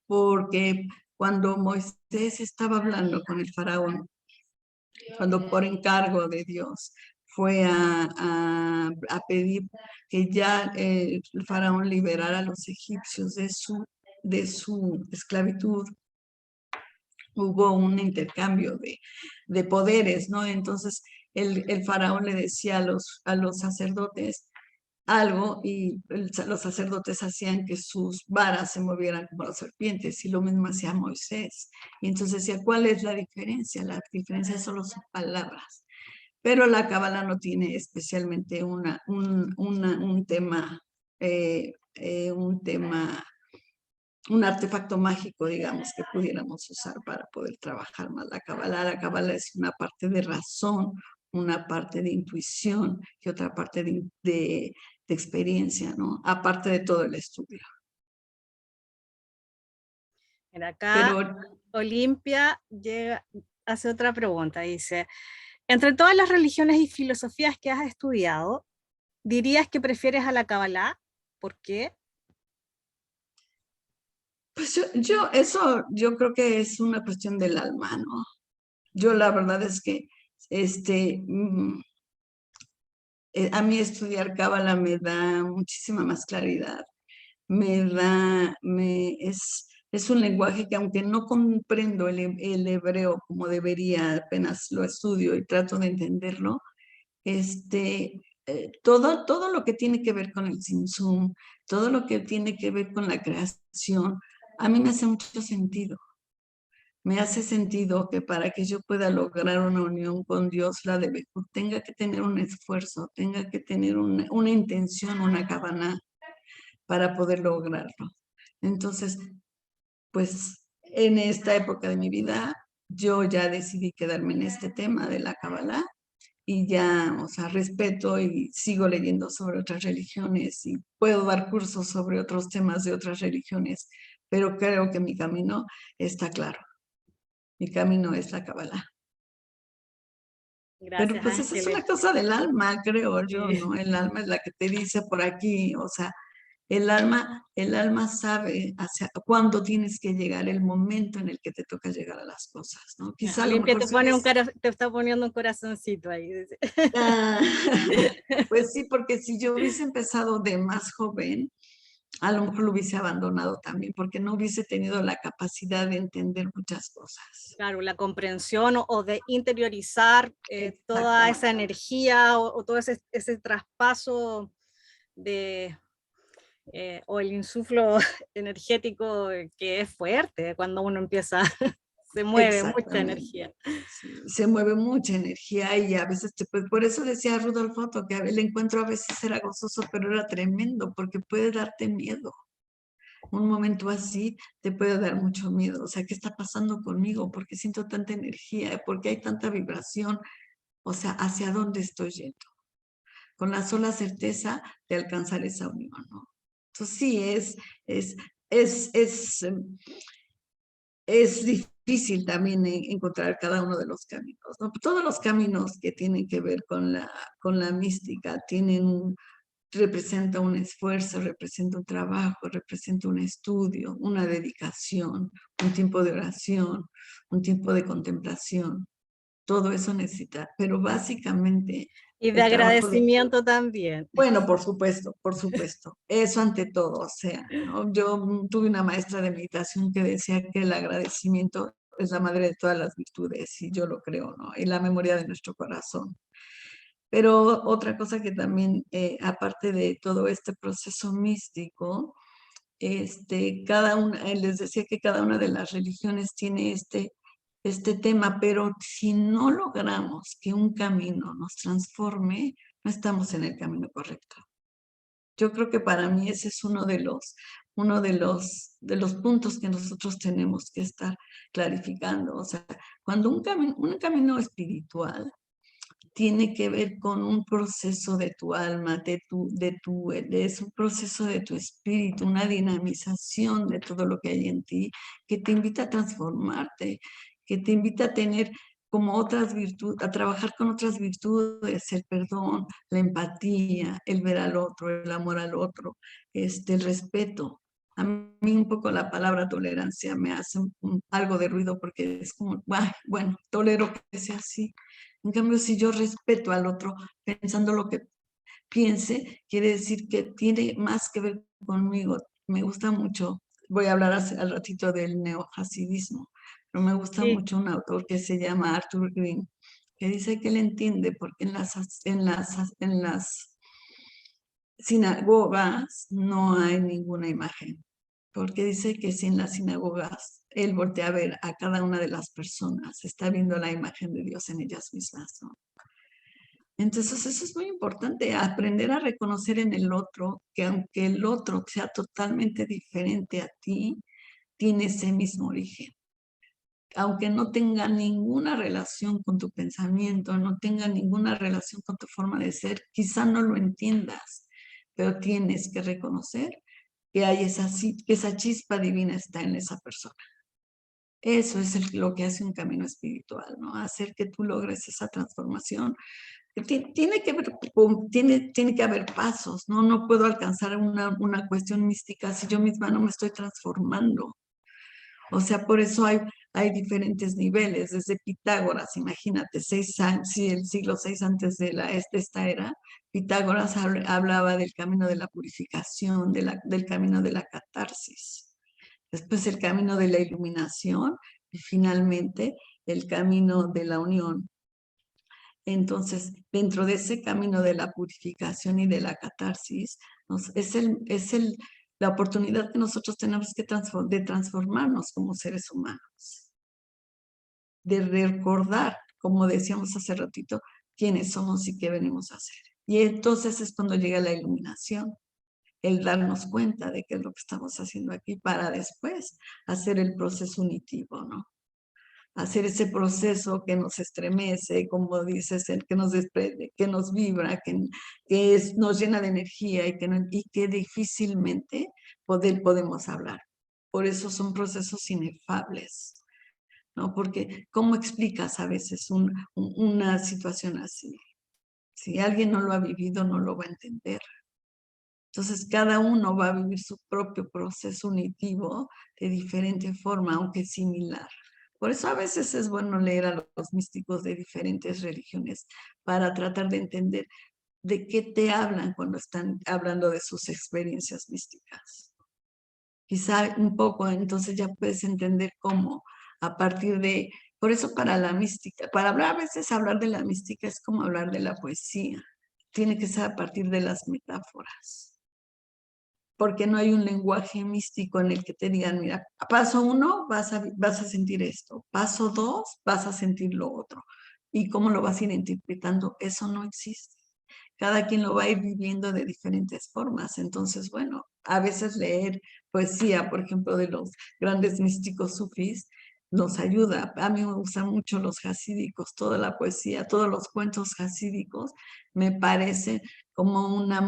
porque cuando Moisés estaba hablando con el faraón, cuando por encargo de Dios fue a pedir que ya el faraón liberara a los egipcios de su esclavitud, hubo un intercambio de poderes, ¿no? Entonces el faraón le decía a los sacerdotes algo y los sacerdotes hacían que sus varas se movieran como las serpientes y lo mismo hacía Moisés. Y entonces decía, ¿cuál es la diferencia? La diferencia solo son palabras. Pero la Cábala no tiene especialmente un tema, un artefacto mágico, digamos, que pudiéramos usar para poder trabajar más la Cábala. La Cábala es una parte de razón, una parte de intuición y otra parte de experiencia, ¿no? Aparte de todo el estudio. Mira, acá Olimpia hace otra pregunta, dice, entre todas las religiones y filosofías que has estudiado, ¿dirías que prefieres a la Kabbalah? ¿Por qué? Pues yo creo que es una cuestión del alma, ¿no? Yo la verdad es que a mí estudiar Cábala me da muchísima más claridad, es un lenguaje que aunque no comprendo el hebreo como debería, apenas lo estudio y trato de entenderlo, todo lo que tiene que ver con el Tzimtzum, todo lo que tiene que ver con la creación, a mí me hace mucho sentido. me hace sentido que para que yo pueda lograr una unión con Dios, la de Bejud, tenga que tener un esfuerzo, tenga que tener una intención, una cabana para poder lograrlo. Entonces, pues en esta época de mi vida, yo ya decidí quedarme en este tema de la Kabbalah y ya, o sea, respeto y sigo leyendo sobre otras religiones y puedo dar cursos sobre otros temas de otras religiones, pero creo que mi camino está claro. Mi camino es la Kabbalah. Pero Gracias, pues esa es Ángeles. una cosa del alma, creo yo, Sí. ¿no? El alma es la que te dice por aquí, o sea, el alma sabe hacia cuándo tienes que llegar, el momento en el que te toca llegar a las cosas, ¿no? Quizá a lo Olimpia mejor te si pone hubiese... te está poniendo un corazoncito ahí. Dice. Ah, pues sí, porque si yo hubiese empezado de más joven, a lo mejor lo hubiese abandonado también, porque no hubiese tenido la capacidad de entender muchas cosas. Claro, la comprensión o de interiorizar toda esa Exactamente. energía o todo ese traspaso de, o el insuflo energético que es fuerte cuando uno empieza, se mueve mucha Exactamente. energía. Sí, se mueve mucha energía y a veces, pues, por eso decía Rudolf Otto que el encuentro a veces era gozoso, pero era tremendo porque puede darte miedo. Un momento así te puede dar mucho miedo. O sea, ¿qué está pasando conmigo? ¿Por qué siento tanta energía? ¿Por qué hay tanta vibración? O sea, ¿hacia dónde estoy yendo? Con la sola certeza de alcanzar esa unión, ¿no? Entonces sí, es, es, es, em, es difícil también encontrar cada uno de los caminos, ¿no? Todos los caminos que tienen que ver con la mística tienen representa un esfuerzo, representa un trabajo, representa un estudio, una dedicación, un tiempo de oración, un tiempo de contemplación. Todo eso necesita, pero básicamente Y de el trabajo de... agradecimiento también. Bueno, por supuesto, eso ante todo, o sea, ¿no? Yo tuve una maestra de meditación que decía que el agradecimiento es la madre de todas las virtudes, y yo lo creo, ¿no? Y la memoria de nuestro corazón. Pero otra cosa que también, aparte de todo este proceso místico, cada una, les decía que cada una de las religiones tiene este tema, pero si no logramos que un camino nos transforme, no estamos en el camino correcto. Yo creo que para mí ese es uno de los puntos que nosotros tenemos que estar clarificando. O sea, cuando un camino espiritual tiene que ver con un proceso de tu alma, es un proceso de tu espíritu, una dinamización de todo lo que hay en ti, que te invita a transformarte, que te invita a tener como otras virtudes, a trabajar con otras virtudes, el perdón, la empatía, el ver al otro, el amor al otro, el respeto. A mí un poco la palabra tolerancia me hace algo de ruido porque es como, bueno, tolero que sea así. En cambio, si yo respeto al otro pensando lo que piense, quiere decir que tiene más que ver conmigo. Me gusta mucho, voy a hablar al ratito del neohasidismo, pero me gusta Sí, mucho un autor que se llama Arthur Green, que dice que él entiende porque en las sinagogas no hay ninguna imagen, porque dice que si en las sinagogas él voltea a ver a cada una de las personas, está viendo la imagen de Dios en ellas mismas, ¿no? Entonces, eso es muy importante, aprender a reconocer en el otro que aunque el otro sea totalmente diferente a ti, tiene ese mismo origen. Aunque no tenga ninguna relación con tu pensamiento, no tenga ninguna relación con tu forma de ser, quizá no lo entiendas, pero tienes que reconocer que hay que esa chispa divina está en esa persona. Eso es lo que hace un camino espiritual, ¿no? Hacer que tú logres esa transformación tiene que haber, tiene que haber pasos, ¿no? No puedo alcanzar una cuestión mística si yo misma no me estoy transformando. O sea, por eso hay diferentes niveles, desde Pitágoras, imagínate, sí, el siglo VI antes de esta era, Pitágoras hablaba del camino de la purificación, del camino de la catarsis, después el camino de la iluminación y finalmente el camino de la unión. Entonces, dentro de ese camino de la purificación y de la catarsis, la oportunidad que nosotros tenemos de transformarnos como seres humanos. de recordar, como decíamos hace ratito, quiénes somos y qué venimos a hacer. Y entonces es cuando llega la iluminación, el darnos cuenta de qué es lo que estamos haciendo aquí para después hacer el proceso unitivo, ¿no? Hacer ese proceso que nos estremece, como dices, el que nos desprende, que nos vibra, nos llena de energía y que difícilmente podemos hablar. Por eso son procesos inefables, ¿no? Porque ¿cómo explicas a veces una situación así? Si alguien no lo ha vivido, no lo va a entender. Entonces, cada uno va a vivir su propio proceso unitivo de diferente forma, aunque similar. Por eso a veces es bueno leer a los místicos de diferentes religiones para tratar de entender de qué te hablan cuando están hablando de sus experiencias místicas. Quizá un poco, entonces ya puedes entender cómo a partir de, por eso para la mística, para hablar a veces hablar de la mística es como hablar de la poesía, tiene que ser a partir de las metáforas, porque no hay un lenguaje místico en el que te digan, mira, paso 1 vas a sentir esto, paso 2 vas a sentir lo otro, y cómo lo vas a ir interpretando, eso no existe. Cada quien lo va a ir viviendo de diferentes formas. Entonces, bueno, a veces leer poesía, por ejemplo, de los grandes místicos sufís, nos ayuda. A mí me gustan mucho los hasídicos, toda la poesía, todos los cuentos hasídicos, me parece como una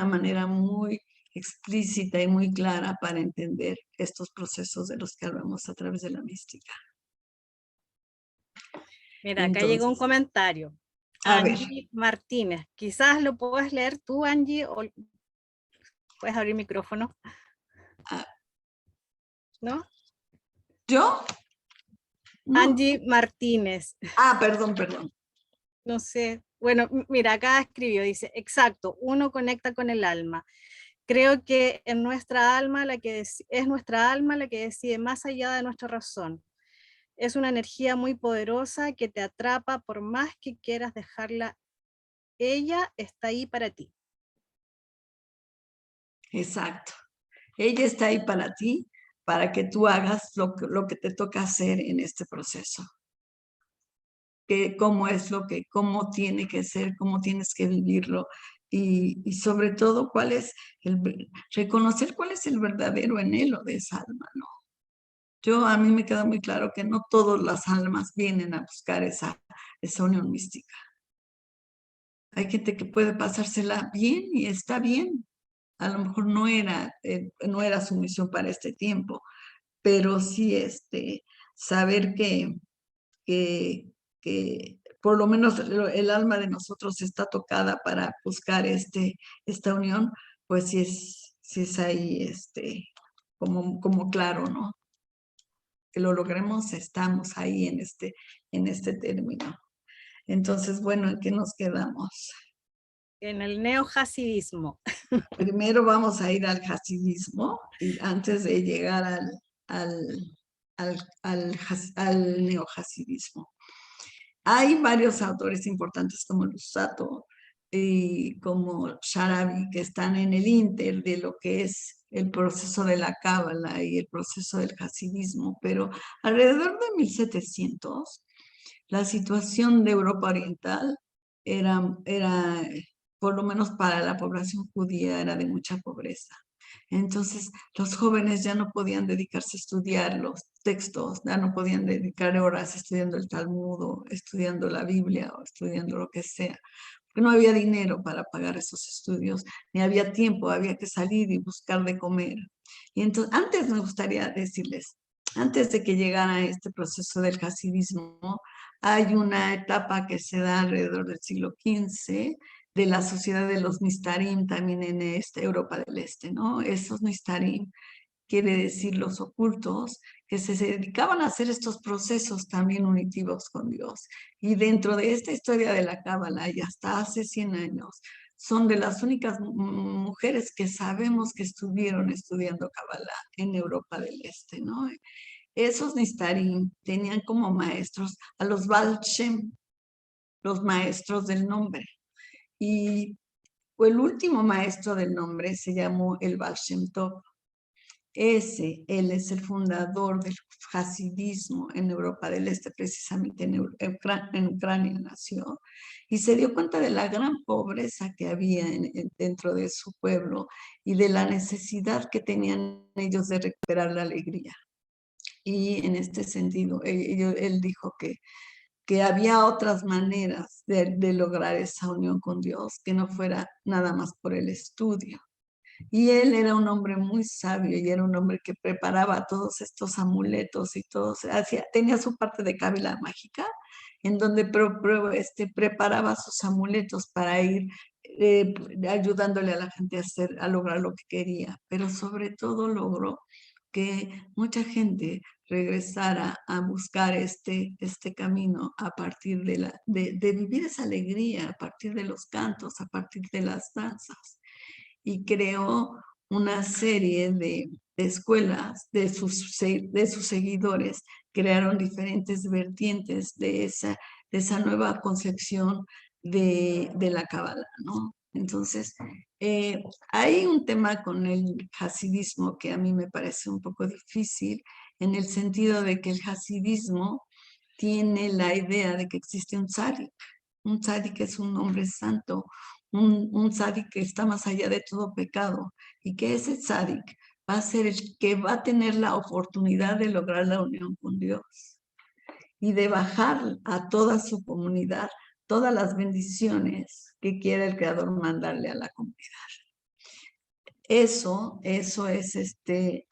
manera muy explícita y muy clara para entender estos procesos de los que hablamos a través de la mística. Mira, acá llegó un Entonces, comentario. a ver. Angie Martínez, quizás lo puedes leer tú, Angie, o puedes abrir micrófono, ¿no? ¿Yo? No. Angie Martínez, Perdón. no sé. Bueno, mira, acá escribió, dice, exacto, uno conecta con el alma. Creo que en nuestra alma es nuestra alma la que decide más allá de nuestra razón. Es una energía muy poderosa que te atrapa por más que quieras dejarla. Ella está ahí para ti. Exacto. Ella está ahí para ti, para que tú hagas lo que te toca hacer en este proceso. Cómo tiene que ser, cómo tienes que vivirlo y sobre todo reconocer cuál es el verdadero anhelo de esa alma, ¿no? A mí me queda muy claro que no todas las almas vienen a buscar esa unión mística. Hay gente que puede pasársela bien y está bien. A lo mejor no era su misión para este tiempo, pero sí saber que, que por lo menos el alma de nosotros está tocada para buscar esta unión, pues sí es ahí como claro, ¿no? Que lo logremos, estamos ahí en este término. Entonces, bueno, ¿en qué nos quedamos? En el neohasidismo. Primero vamos a ir al hasidismo y antes de llegar al neohasidismo. Hay varios autores importantes como Lusato y como Sharabi que están en el inter de lo que es el proceso de la cábala y el proceso del hasidismo, pero alrededor de 1700 la situación de Europa Oriental era, por lo menos para la población judía, era de mucha pobreza. Entonces, los jóvenes ya no podían dedicarse a estudiar los textos, ya no podían dedicar horas estudiando el Talmud o estudiando la Biblia o estudiando lo que sea, porque no había dinero para pagar esos estudios, ni había tiempo, había que salir y buscar de comer. Y entonces, antes me gustaría decirles, antes de que llegara este proceso del hasidismo, hay una etapa que se da alrededor del siglo XV de la sociedad de los Nistarim también en Europa del Este, ¿no? Esos Nistarim quiere decir los ocultos, que se dedicaban a hacer estos procesos también unitivos con Dios. Y dentro de esta historia de la Cábala, y hasta hace 100 años, son de las únicas mujeres que sabemos que estuvieron estudiando Cábala en Europa del Este, ¿no? Esos Nistarim tenían como maestros a los Baal Shem, los maestros del nombre. Y el último maestro del nombre se llamó el Baal Shem Tov. Él es el fundador del hasidismo en Europa del Este, precisamente en Ucrania nació, y se dio cuenta de la gran pobreza que había dentro de su pueblo y de la necesidad que tenían ellos de recuperar la alegría. Y en este sentido, él dijo que había otras maneras de lograr esa unión con Dios, que no fuera nada más por el estudio. Y él era un hombre muy sabio y era un hombre que preparaba todos estos amuletos y todos, tenía su parte de cábala mágica, en donde preparaba sus amuletos para ir ayudándole a la gente a lograr lo que quería, pero sobre todo logró que mucha gente regresara a buscar este camino a partir de vivir esa alegría, a partir de los cantos, a partir de las danzas. Y creó una serie de escuelas de sus seguidores, crearon diferentes vertientes de esa nueva concepción de la Cábala, ¿no? Entonces, hay un tema con el hasidismo que a mí me parece un poco difícil, en el sentido de que el hasidismo tiene la idea de que existe un tzadik. Un tzadik es un hombre santo, un tzadik que está más allá de todo pecado, y que ese tzadik va a ser el que va a tener la oportunidad de lograr la unión con Dios y de bajar a toda su comunidad todas las bendiciones que quiere el Creador mandarle a la comunidad. Eso es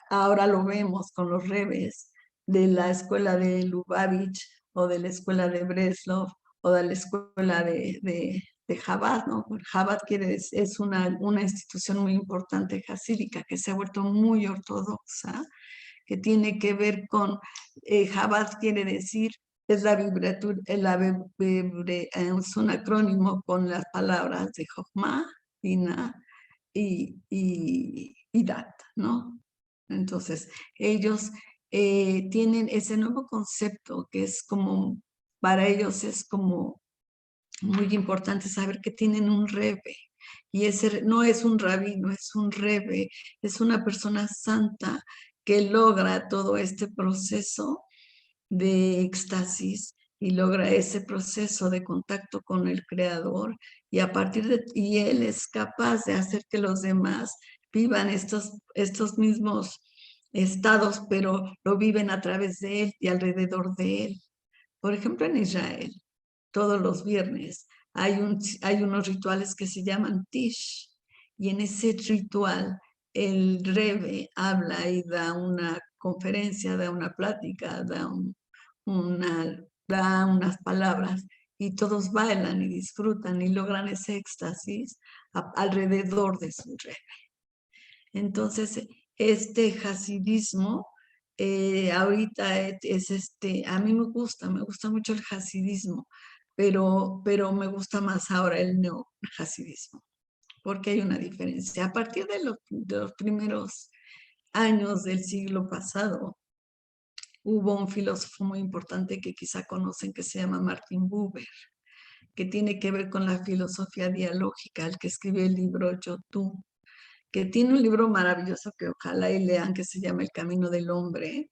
ahora lo vemos con los rebes de la escuela de Lubavitch o de la escuela de Breslov o de la escuela de Chabad, ¿no? Chabad es una institución muy importante jasídica que se ha vuelto muy ortodoxa, que tiene que ver con, Chabad quiere decir, es es un acrónimo con las palabras de Jochma, Dina y Dat, ¿no? Entonces, ellos tienen ese nuevo concepto que es como, para ellos es como muy importante saber que tienen un rebe. Y ese no es un rabino, es un rebe, es una persona santa que logra todo este proceso de éxtasis y logra ese proceso de contacto con el creador y y él es capaz de hacer que los demás vivan estos mismos estados, pero lo viven a través de él y alrededor de él. Por ejemplo, en Israel, todos los viernes hay unos rituales que se llaman Tish, y en ese ritual el Rebbe habla y da una conferencia, da una plática, da unas palabras, y todos bailan y disfrutan y logran ese éxtasis alrededor de su Rebbe. Entonces, este hasidismo, ahorita a mí me gusta mucho el hasidismo, pero me gusta más ahora el neo-hasidismo, porque hay una diferencia. A partir de los primeros años del siglo pasado, hubo un filósofo muy importante que quizá conocen, que se llama Martin Buber, que tiene que ver con la filosofía dialógica, el que escribió el libro Yo Tú, que tiene un libro maravilloso que ojalá y lean, que se llama El Camino del Hombre,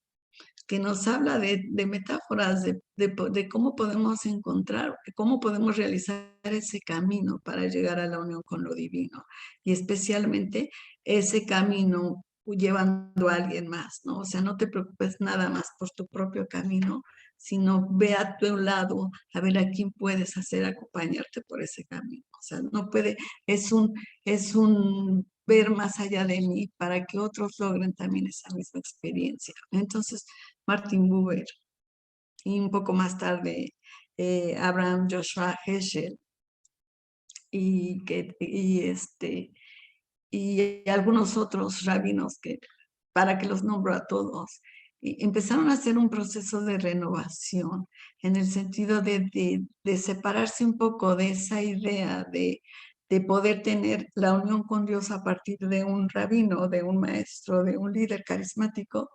que nos habla de metáforas, de cómo podemos encontrar, cómo podemos realizar ese camino para llegar a la unión con lo divino, y especialmente ese camino llevando a alguien más, ¿no? O sea, no te preocupes nada más por tu propio camino, sino ve a tu lado a ver a quién puedes hacer acompañarte por ese camino. O sea, no puede, es un ver más allá de mí para que otros logren también esa misma experiencia. Entonces, Martin Buber y un poco más tarde Abraham Joshua Heschel y algunos otros rabinos que, para que los nombro a todos, y empezaron a hacer un proceso de renovación en el sentido de separarse un poco de esa idea de poder tener la unión con Dios a partir de un rabino, de un maestro, de un líder carismático,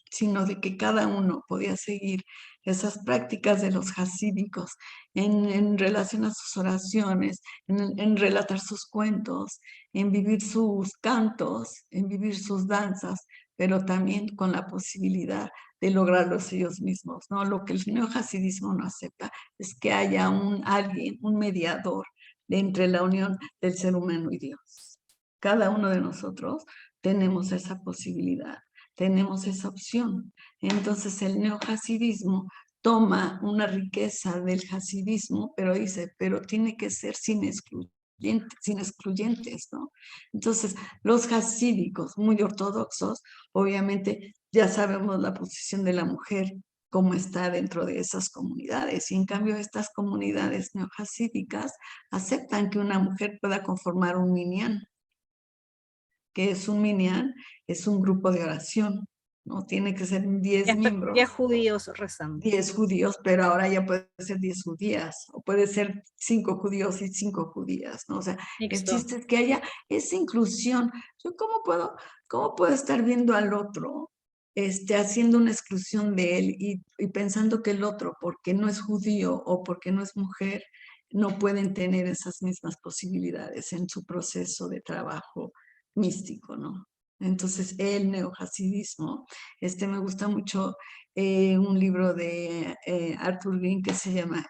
sino de que cada uno podía seguir esas prácticas de los hasídicos en relación a sus oraciones, en relatar sus cuentos, en vivir sus cantos, en vivir sus danzas, pero también con la posibilidad de lograrlos ellos mismos, ¿no? Lo que el neohasidismo no acepta es que haya alguien, un mediador entre la unión del ser humano y Dios. Cada uno de nosotros tenemos esa posibilidad, tenemos esa opción. Entonces el neohasidismo toma una riqueza del hasidismo, pero dice, pero tiene que ser sin excluyentes, ¿no? Entonces, los hasídicos muy ortodoxos, obviamente ya sabemos la posición de la mujer, cómo está dentro de esas comunidades. Y en cambio, estas comunidades neohasídicas aceptan que una mujer pueda conformar un minyan. ¿Qué es un minyan? Es un grupo de oración, ¿no? Tiene que ser 10 miembros. 10 judíos rezando. 10 judíos, pero ahora ya puede ser 10 judías, o puede ser 5 judíos y 5 judías, ¿no? O sea, el chiste es que haya esa inclusión. Yo, ¿cómo puedo estar viendo al otro, haciendo una exclusión de él y pensando que el otro, porque no es judío o porque no es mujer, no pueden tener esas mismas posibilidades en su proceso de trabajo místico, ¿no? Entonces, el neohasidismo, me gusta mucho un libro de Arthur Green que se llama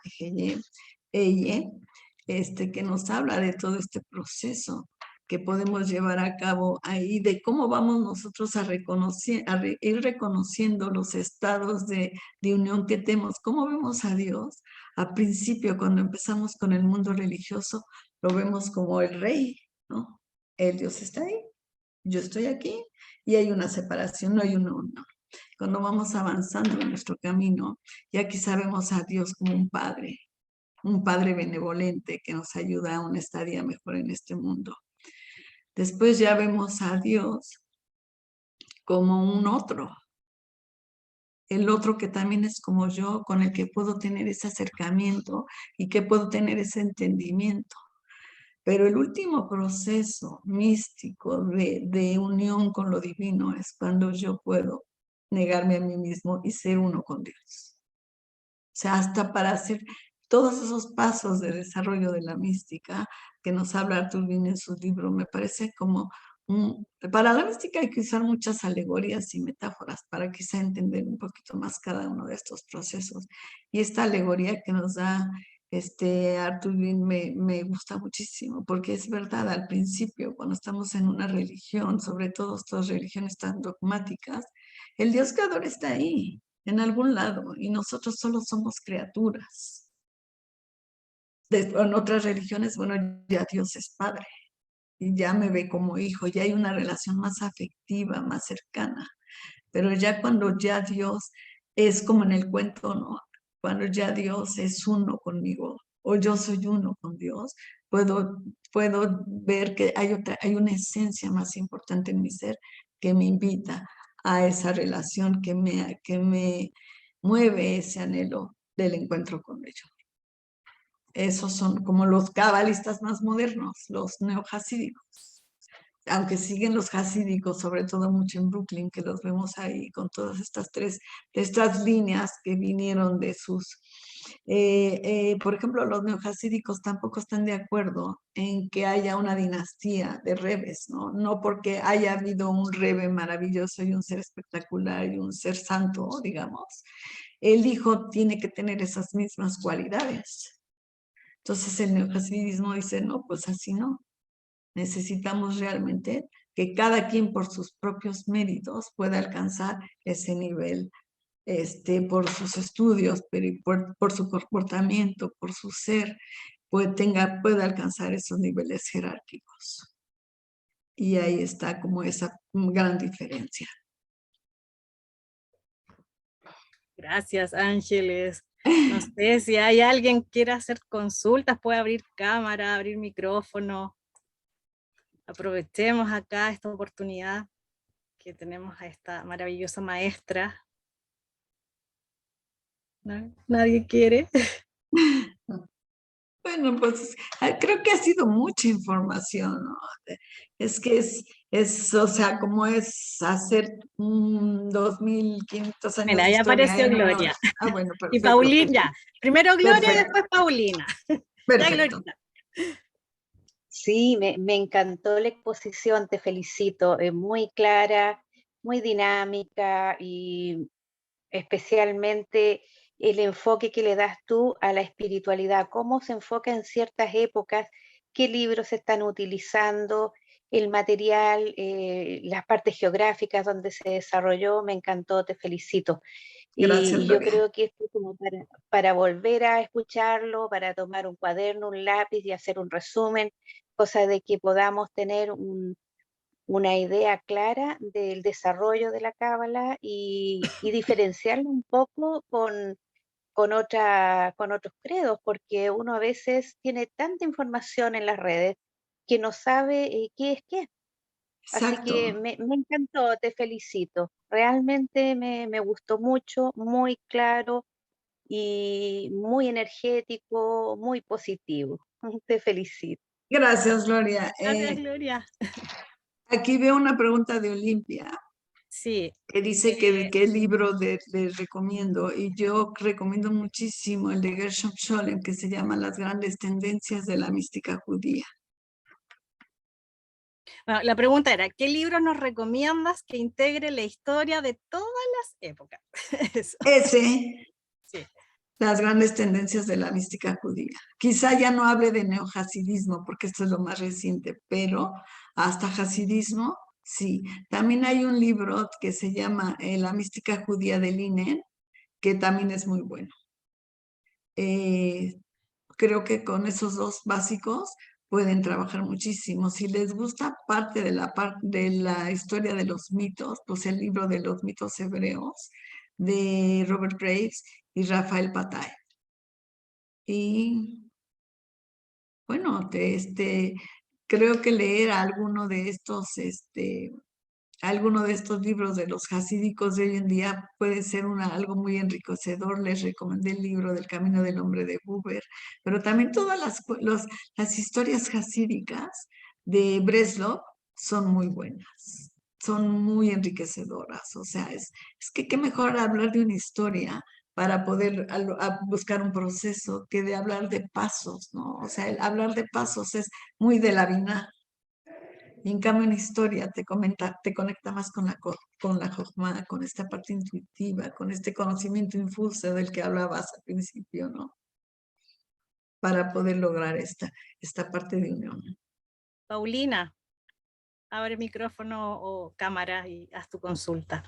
Eye, que nos habla de todo este proceso que podemos llevar a cabo ahí, de cómo vamos nosotros a ir reconociendo los estados de unión que tenemos, cómo vemos a Dios. Al principio, cuando empezamos con el mundo religioso, lo vemos como el rey, ¿no? El Dios está ahí, yo estoy aquí, y hay una separación, no hay uno. Cuando vamos avanzando en nuestro camino, y aquí sabemos a Dios como un padre benevolente que nos ayuda a una estadía mejor en este mundo. Después ya vemos a Dios como un otro, el otro que también es como yo, con el que puedo tener ese acercamiento y que puedo tener ese entendimiento. Pero el último proceso místico de unión con lo divino es cuando yo puedo negarme a mí mismo y ser uno con Dios. O sea, hasta para hacer todos esos pasos de desarrollo de la mística que nos habla Arthur Green en su libro, me parece como para la mística hay que usar muchas alegorías y metáforas para quizá entender un poquito más cada uno de estos procesos. Y esta alegoría que nos da Arthur Green me gusta muchísimo, porque es verdad, al principio, cuando estamos en una religión, sobre todo estas religiones tan dogmáticas, el Dios creador está ahí, en algún lado, y nosotros solo somos criaturas. En otras religiones, bueno, ya Dios es Padre, y ya me ve como hijo, ya hay una relación más afectiva, más cercana, pero ya cuando ya Dios es como en el cuento, ¿no? Cuando ya Dios es uno conmigo, o yo soy uno con Dios, puedo ver que hay una esencia más importante en mi ser que me invita a esa relación, que me mueve ese anhelo del encuentro con ellos. Esos son como los cabalistas más modernos, los neohasídicos. Aunque siguen los hasídicos, sobre todo mucho en Brooklyn, que los vemos ahí con todas estas líneas que vinieron de sus... por ejemplo, los neohasídicos tampoco están de acuerdo en que haya una dinastía de rebes, ¿no? No porque haya habido un rebe maravilloso y un ser espectacular y un ser santo, digamos. El hijo tiene que tener esas mismas cualidades. Entonces el neohasidismo dice, no, pues así no. Necesitamos realmente que cada quien por sus propios méritos pueda alcanzar ese nivel, por sus estudios, pero por su comportamiento, por su ser, pueda alcanzar esos niveles jerárquicos. Y ahí está como esa gran diferencia. Gracias, Ángeles. No sé si hay alguien que quiera hacer consultas, puede abrir cámara, abrir micrófono. Aprovechemos acá esta oportunidad que tenemos a esta maravillosa maestra. ¿No? ¿Nadie quiere? Bueno, pues creo que ha sido mucha información, ¿no? Es que o sea, como es hacer 2500 años Mira, de ya historia apareció en una hora. Gloria. Ah, bueno, Y perfecto. Paulina, ya. Primero Gloria y Perfecto. después Paulina. Ya, Perfecto. Glorita. Sí, me encantó la exposición, te felicito, es muy clara, muy dinámica y especialmente el enfoque que le das tú a la espiritualidad, cómo se enfoca en ciertas épocas, qué libros se están utilizando, el material, las partes geográficas donde se desarrolló, me encantó, te felicito. Gracias, Y yo Gloria. creo que esto es como para volver a escucharlo, para tomar un cuaderno, un lápiz y hacer un resumen, cosa de que podamos tener una idea clara del desarrollo de la cábala y diferenciarlo un poco con otros credos, porque uno a veces tiene tanta información en las redes que no sabe qué es qué. Así Exacto. que me encantó, te felicito. Realmente me gustó mucho, muy claro y muy energético, muy positivo. Te felicito. Gracias, Gloria. Gracias, Gloria. Aquí veo una pregunta de Olimpia Sí, que dice que qué libro les recomiendo, y yo recomiendo muchísimo el de Gershom Scholem, que se llama Las grandes tendencias de la mística judía. bueno, la pregunta era, ¿qué libro nos recomiendas que integre la historia de todas las épocas? Eso, Ese, sí. Las grandes tendencias de la mística judía. Quizá ya no hable de neohasidismo, porque esto es lo más reciente, pero hasta hasidismo, sí. También hay un libro que se llama La mística judía de Linen, que también es muy bueno. Creo que con esos dos básicos pueden trabajar muchísimo. Si les gusta parte de la historia de los mitos, pues el libro de los mitos hebreos de Robert Graves y Rafael Patay. Y bueno, creo que leer alguno de estos libros de los hasídicos de hoy en día puede ser algo muy enriquecedor. Les recomendé el libro del Camino del Hombre de Buber, pero también todas las historias hasídicas de Breslov son muy buenas, son muy enriquecedoras. O sea, es que qué mejor hablar de una historia para poder buscar un proceso que de hablar de pasos, ¿no? O sea, el hablar de pasos es muy de la Binah. Y en cambio, una historia te conecta más con la Jojma, con esta parte intuitiva, con este conocimiento infuso del que hablabas al principio, ¿no? Para poder lograr esta parte de unión. Paulina, abre micrófono o cámara y haz tu consulta.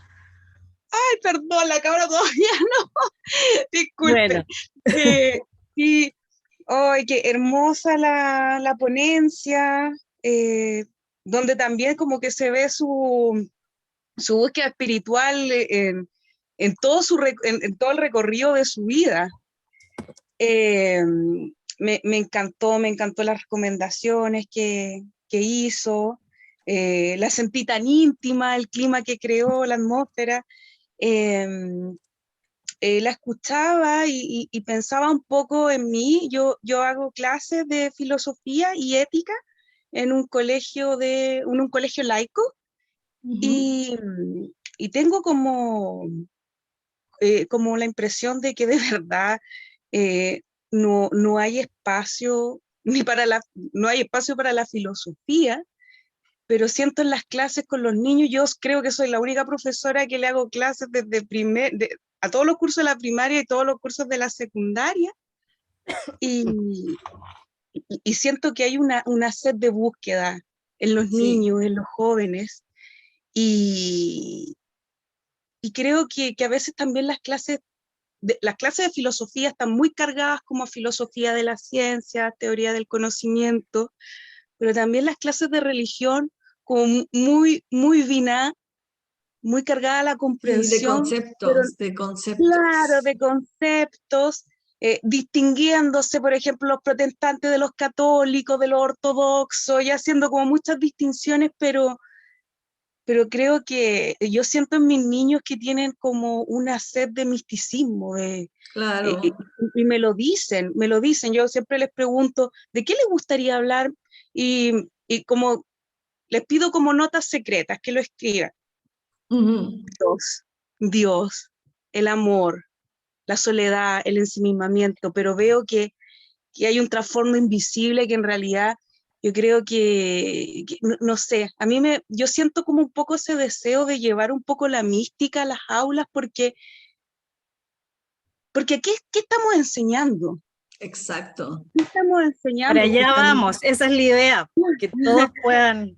Ay, perdón, la cámara todavía no. Disculpen. Bueno. Y, ay, qué hermosa la ponencia, donde también como que se ve su búsqueda espiritual en todo, en todo el recorrido de su vida. Me encantó las recomendaciones que hizo, la sentí tan íntima, el clima que creó, la atmósfera. La escuchaba y pensaba un poco en mí. Yo hago clases de filosofía y ética en un colegio laico, y, y tengo como la impresión de que de verdad no hay espacio no hay espacio para la filosofía, pero siento en las clases con los niños, yo creo que soy la única profesora que le hago clases desde a todos los cursos de la primaria y todos los cursos de la secundaria, y siento que hay una sed de búsqueda en los niños, en los jóvenes, y creo que a veces también las clases de filosofía están muy cargadas como filosofía de la ciencia, teoría del conocimiento, pero también las clases de religión como muy Binah, muy cargada a la comprensión, pero De conceptos. claro, de conceptos, distinguiéndose, por ejemplo, los protestantes de los católicos, de los ortodoxos, y haciendo como muchas distinciones, pero creo que yo siento en mis niños que tienen como una sed de misticismo, Claro. y me lo dicen, yo siempre les pregunto, ¿de qué les gustaría hablar? Y como les pido como notas secretas que lo escriban. Dios, el amor, la soledad, el ensimismamiento, pero veo que hay un trasfondo invisible que en realidad Yo creo que no sé, yo siento como un poco ese deseo de llevar un poco la mística a las aulas, porque ¿qué estamos enseñando? Exacto. ¿Qué estamos Para enseñando? allá vamos, esa es la idea, que todos puedan,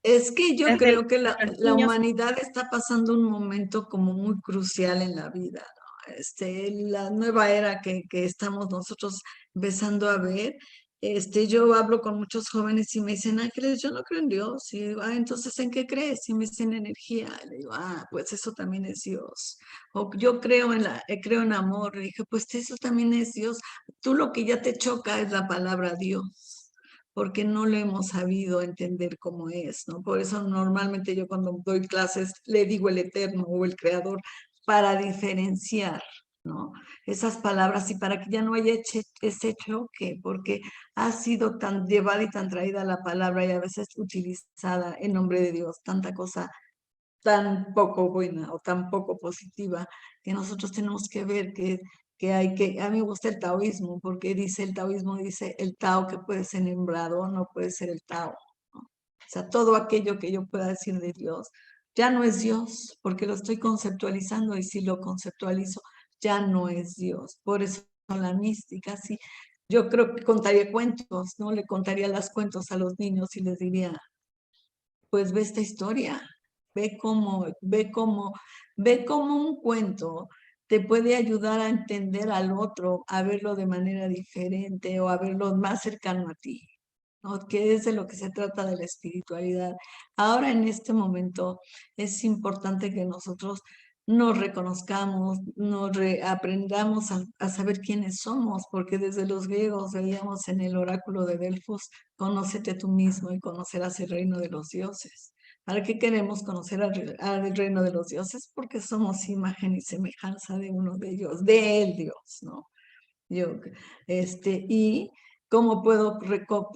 Es que yo desde creo que los la niños. humanidad está pasando un momento como muy crucial en la vida, ¿no? La nueva era que estamos nosotros empezando a ver. Yo hablo con muchos jóvenes y me dicen, Ángeles, yo no creo en Dios. Y digo, entonces, ¿en qué crees? Y me dicen energía. Y le digo, pues eso también es Dios. O yo creo en amor. Le dije, pues eso también es Dios. Tú lo que ya te choca es la palabra Dios, porque no lo hemos sabido entender cómo es, ¿no? Por eso normalmente yo cuando doy clases le digo el Eterno o el Creador para diferenciar, ¿no? Esas palabras y para que ya no haya ese choque, porque ha sido tan llevada y tan traída la palabra y a veces utilizada en nombre de Dios, tanta cosa tan poco buena o tan poco positiva, que nosotros tenemos que ver a mí me gusta el taoísmo, porque el taoísmo dice, el tao que puede ser nombrado no puede ser el tao, ¿no? O sea, todo aquello que yo pueda decir de Dios, ya no es Dios, porque lo estoy conceptualizando, y si lo conceptualizo, ya no es Dios. Por eso la mística, sí. Yo creo que contaría cuentos, ¿no? Le contaría los cuentos a los niños y les diría, pues ve esta historia, ve cómo un cuento te puede ayudar a entender al otro, a verlo de manera diferente o a verlo más cercano a ti, ¿no? Que es de lo que se trata de la espiritualidad. Ahora en este momento es importante que nosotros nos reconozcamos, aprendamos a saber quiénes somos, porque desde los griegos veíamos en el oráculo de Delfos, conócete tú mismo y conocerás el reino de los dioses. ¿Para qué queremos conocer al reino de los dioses? Porque somos imagen y semejanza de uno de ellos, de él Dios, ¿no? Y cómo puedo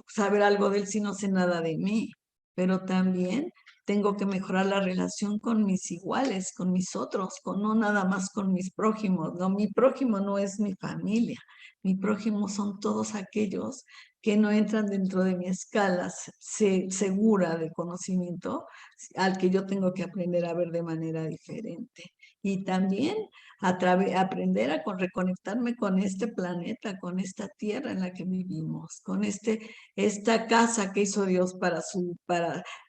saber algo de él si no sé nada de mí, pero también tengo que mejorar la relación con mis iguales, con mis otros, no nada más con mis prójimos. No, mi prójimo no es mi familia, mi prójimo son todos aquellos que no entran dentro de mi escala segura de conocimiento, al que yo tengo que aprender a ver de manera diferente. Y también aprender a reconectarme con este planeta, con esta tierra en la que vivimos, con esta casa que hizo Dios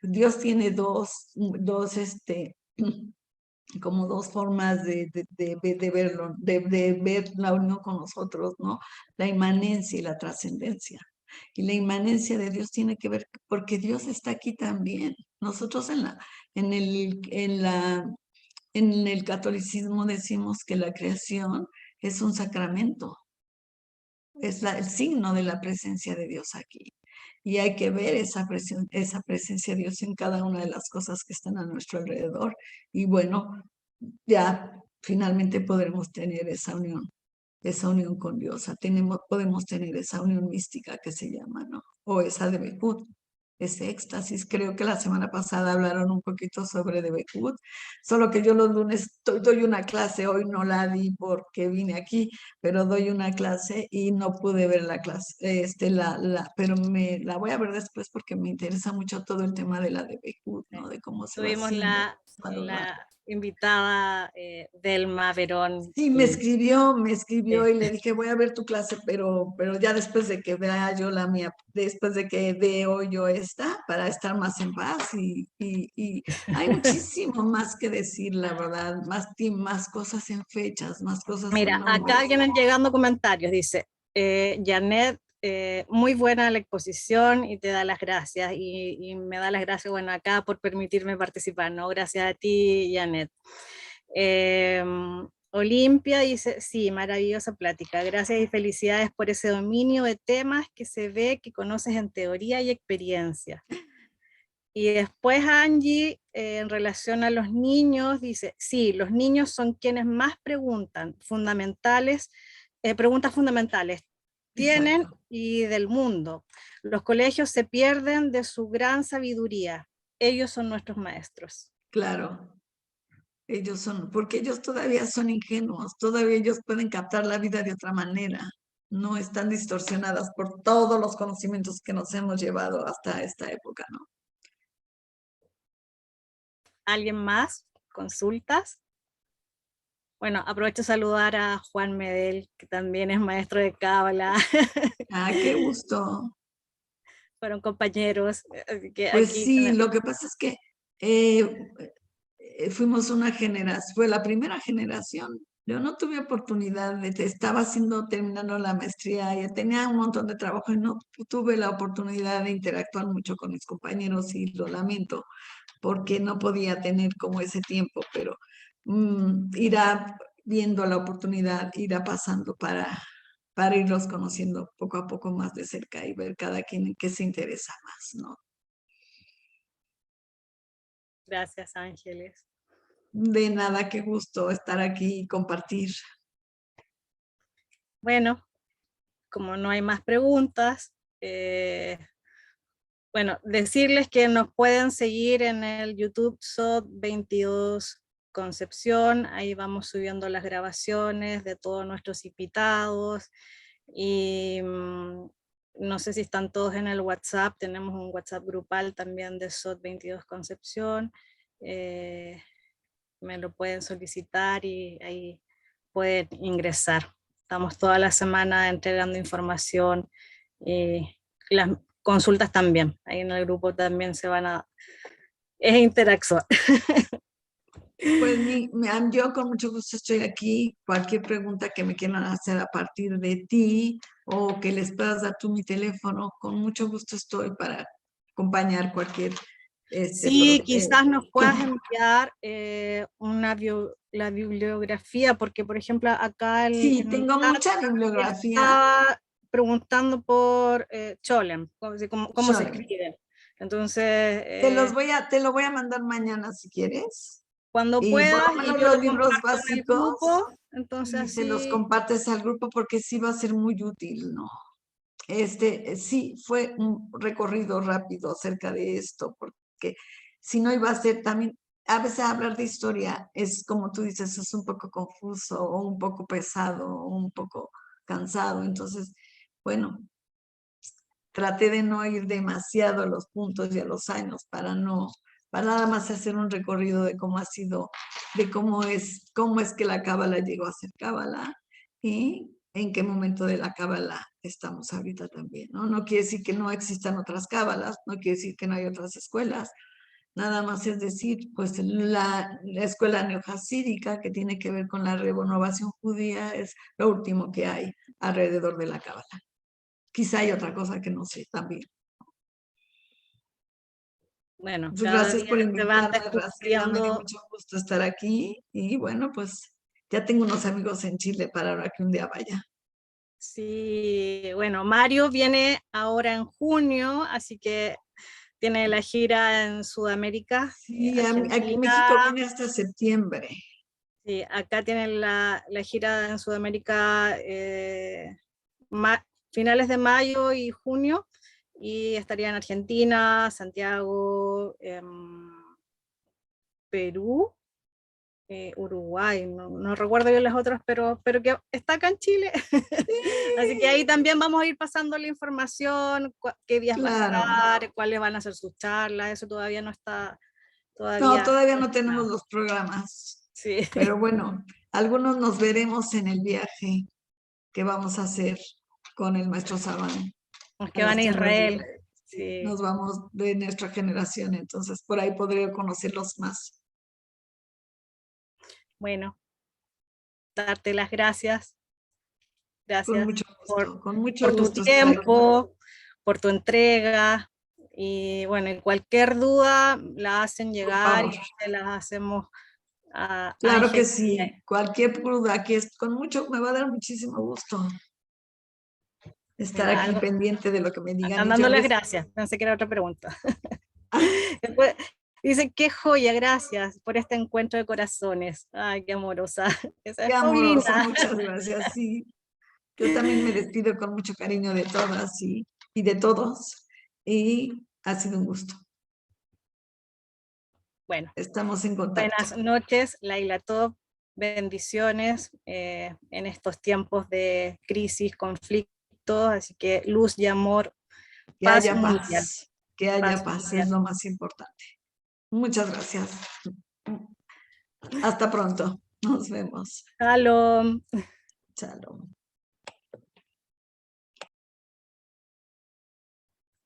Dios tiene como dos formas de verlo, de ver la unión con nosotros, ¿no? La inmanencia y la trascendencia. Y la inmanencia de Dios tiene que ver, porque Dios está aquí también. Nosotros en el catolicismo decimos que la creación es un sacramento, es el signo de la presencia de Dios aquí. Y hay que ver esa presencia de Dios en cada una de las cosas que están a nuestro alrededor. Y bueno, ya finalmente podremos tener esa unión con Dios. Podemos tener esa unión mística que se llama, ¿no? O esa de Bejud, ese éxtasis. Creo que la semana pasada hablaron un poquito sobre de Bejud, solo que yo los lunes doy una clase, hoy no la di porque vine aquí, pero doy una clase y no pude ver la clase, pero la voy a ver después porque me interesa mucho todo el tema de la de Bejud, ¿no? De cómo se va Tuvimos haciendo. la invitada Delma Verón. Sí, me escribió y le dije, voy a ver tu clase, pero ya después de que vea yo la mía, después de que veo yo esta, para estar más en paz y hay muchísimo más que decir, la verdad, más cosas en fechas, más cosas en Mira, nombres. acá vienen llegando comentarios, dice, Janet, muy buena la exposición y te da las gracias, y me da las gracias, bueno, acá por permitirme participar, ¿no? Gracias a ti, Janet. Olimpia dice, sí, maravillosa plática, gracias y felicidades por ese dominio de temas que se ve que conoces en teoría y experiencia. Y después Angie, en relación a los niños, dice, sí, los niños son quienes más preguntan, preguntas fundamentales tienen. Exacto. Y del mundo. Los colegios se pierden de su gran sabiduría. Ellos son nuestros maestros. Claro, porque ellos todavía son ingenuos, todavía ellos pueden captar la vida de otra manera. no están distorsionadas por todos los conocimientos que nos hemos llevado hasta esta época, ¿no? ¿Alguien más? ¿Consultas? Bueno, aprovecho de saludar a Juan Medel, que también es maestro de Cábala. Ah, qué gusto. Fueron compañeros. Así que Pues aquí sí, lo que pasa es que fuimos una generación, fue la primera generación. Yo no tuve oportunidad estaba terminando la maestría, ya tenía un montón de trabajo y no tuve la oportunidad de interactuar mucho con mis compañeros y lo lamento porque no podía tener como ese tiempo, pero irá viendo la oportunidad, irá pasando para irlos conociendo poco a poco más de cerca y ver cada quien en qué se interesa más, ¿no? gracias, Ángeles. De nada, qué gusto estar aquí y compartir. Bueno, como no hay más preguntas, bueno, decirles que nos pueden seguir en el YouTube SOT 22 Concepción, ahí vamos subiendo las grabaciones de todos nuestros invitados, y no sé si están todos en el WhatsApp, tenemos un WhatsApp grupal también de SOT 22 Concepción, me lo pueden solicitar y ahí pueden ingresar. Estamos toda la semana entregando información y las consultas también. Ahí en el grupo también se van a... Es interactuar. Pues yo con mucho gusto estoy aquí. Cualquier pregunta que me quieran hacer a partir de ti o que les puedas dar tú mi teléfono, con mucho gusto estoy para acompañar cualquier... Sí, quizás nos puedas enviar la bibliografía, porque por ejemplo acá Sí, en el tengo chat mucha bibliografía. estaba preguntando por Cholem, cómo se Sure. escribe. Entonces, Te lo voy a mandar mañana si quieres. cuando Y por puedas, lo y menos yo los lo libros comparto en el básicos grupo, entonces y se los así, compartes al grupo porque sí va a ser muy útil, ¿no? Sí, fue un recorrido rápido acerca de esto, porque si no iba a ser también, a veces hablar de historia es como tú dices, es un poco confuso o un poco pesado o un poco cansado. Entonces, bueno, traté de no ir demasiado a los puntos y a los años para nada más hacer un recorrido de cómo ha sido, de cómo es que la cábala llegó a ser cábala y en qué momento de la cábala estamos ahorita también, ¿no? No quiere decir que no existan otras cábalas, no quiere decir que no hay otras escuelas, nada más es decir, pues la escuela neohasídica que tiene que ver con la renovación judía es lo último que hay alrededor de la cábala. Quizá hay otra cosa que no sé también. bueno, Pues cada gracias día por se van invitarme, Graciela. Me dio descubriendo. mucho gusto estar aquí. Y bueno, pues ya tengo unos amigos en Chile para ahora que un día vaya. Sí, bueno, Mario viene ahora en junio, así que tiene la gira en Sudamérica, Sí, aquí Argentina. México viene hasta septiembre. Sí, acá tienen la gira en Sudamérica finales de mayo y junio, y estaría en Argentina, Santiago, Perú, Uruguay, no recuerdo bien las otras, pero que está acá en Chile. Así que ahí también vamos a ir pasando la información, qué días va a Claro. estar, cuáles van a ser sus charlas, eso todavía no está, No, todavía todavía no tenemos confirmado. los programas. Sí. Pero bueno, algunos nos veremos en el viaje que vamos a hacer con el maestro Sabán Los a que van las a tierras de Israel. Israel. Sí, Sí. nos vamos de nuestra generación, entonces por ahí podré conocerlos más. Bueno, darte las gracias. Con Gracias mucho por tu gusto estar aquí. tiempo, por tu entrega. Y bueno, en cualquier duda la hacen Por llegar y favor. se las hacemos a Claro que Ángel. sí, cualquier duda aquí es me va a dar muchísimo gusto estar Mira, aquí pendiente de lo que me digan están y yo dando las les... gracias. Pensé que era otra pregunta. Después dice, qué joya, gracias por este encuentro de corazones. Ay, qué amorosa. Esa Qué es amorosa, Paulina. muchas gracias, sí. Yo también me despido con mucho cariño de todas y de todos y ha sido un gusto. Bueno, Estamos en contacto. buenas noches, Laila Top. bendiciones en estos tiempos de crisis, conflictos, así que luz y amor, Que paz haya mundial. paz, que haya Paz paz, mundial. es lo más importante. Muchas gracias. Hasta pronto. Nos vemos. Shalom. Shalom.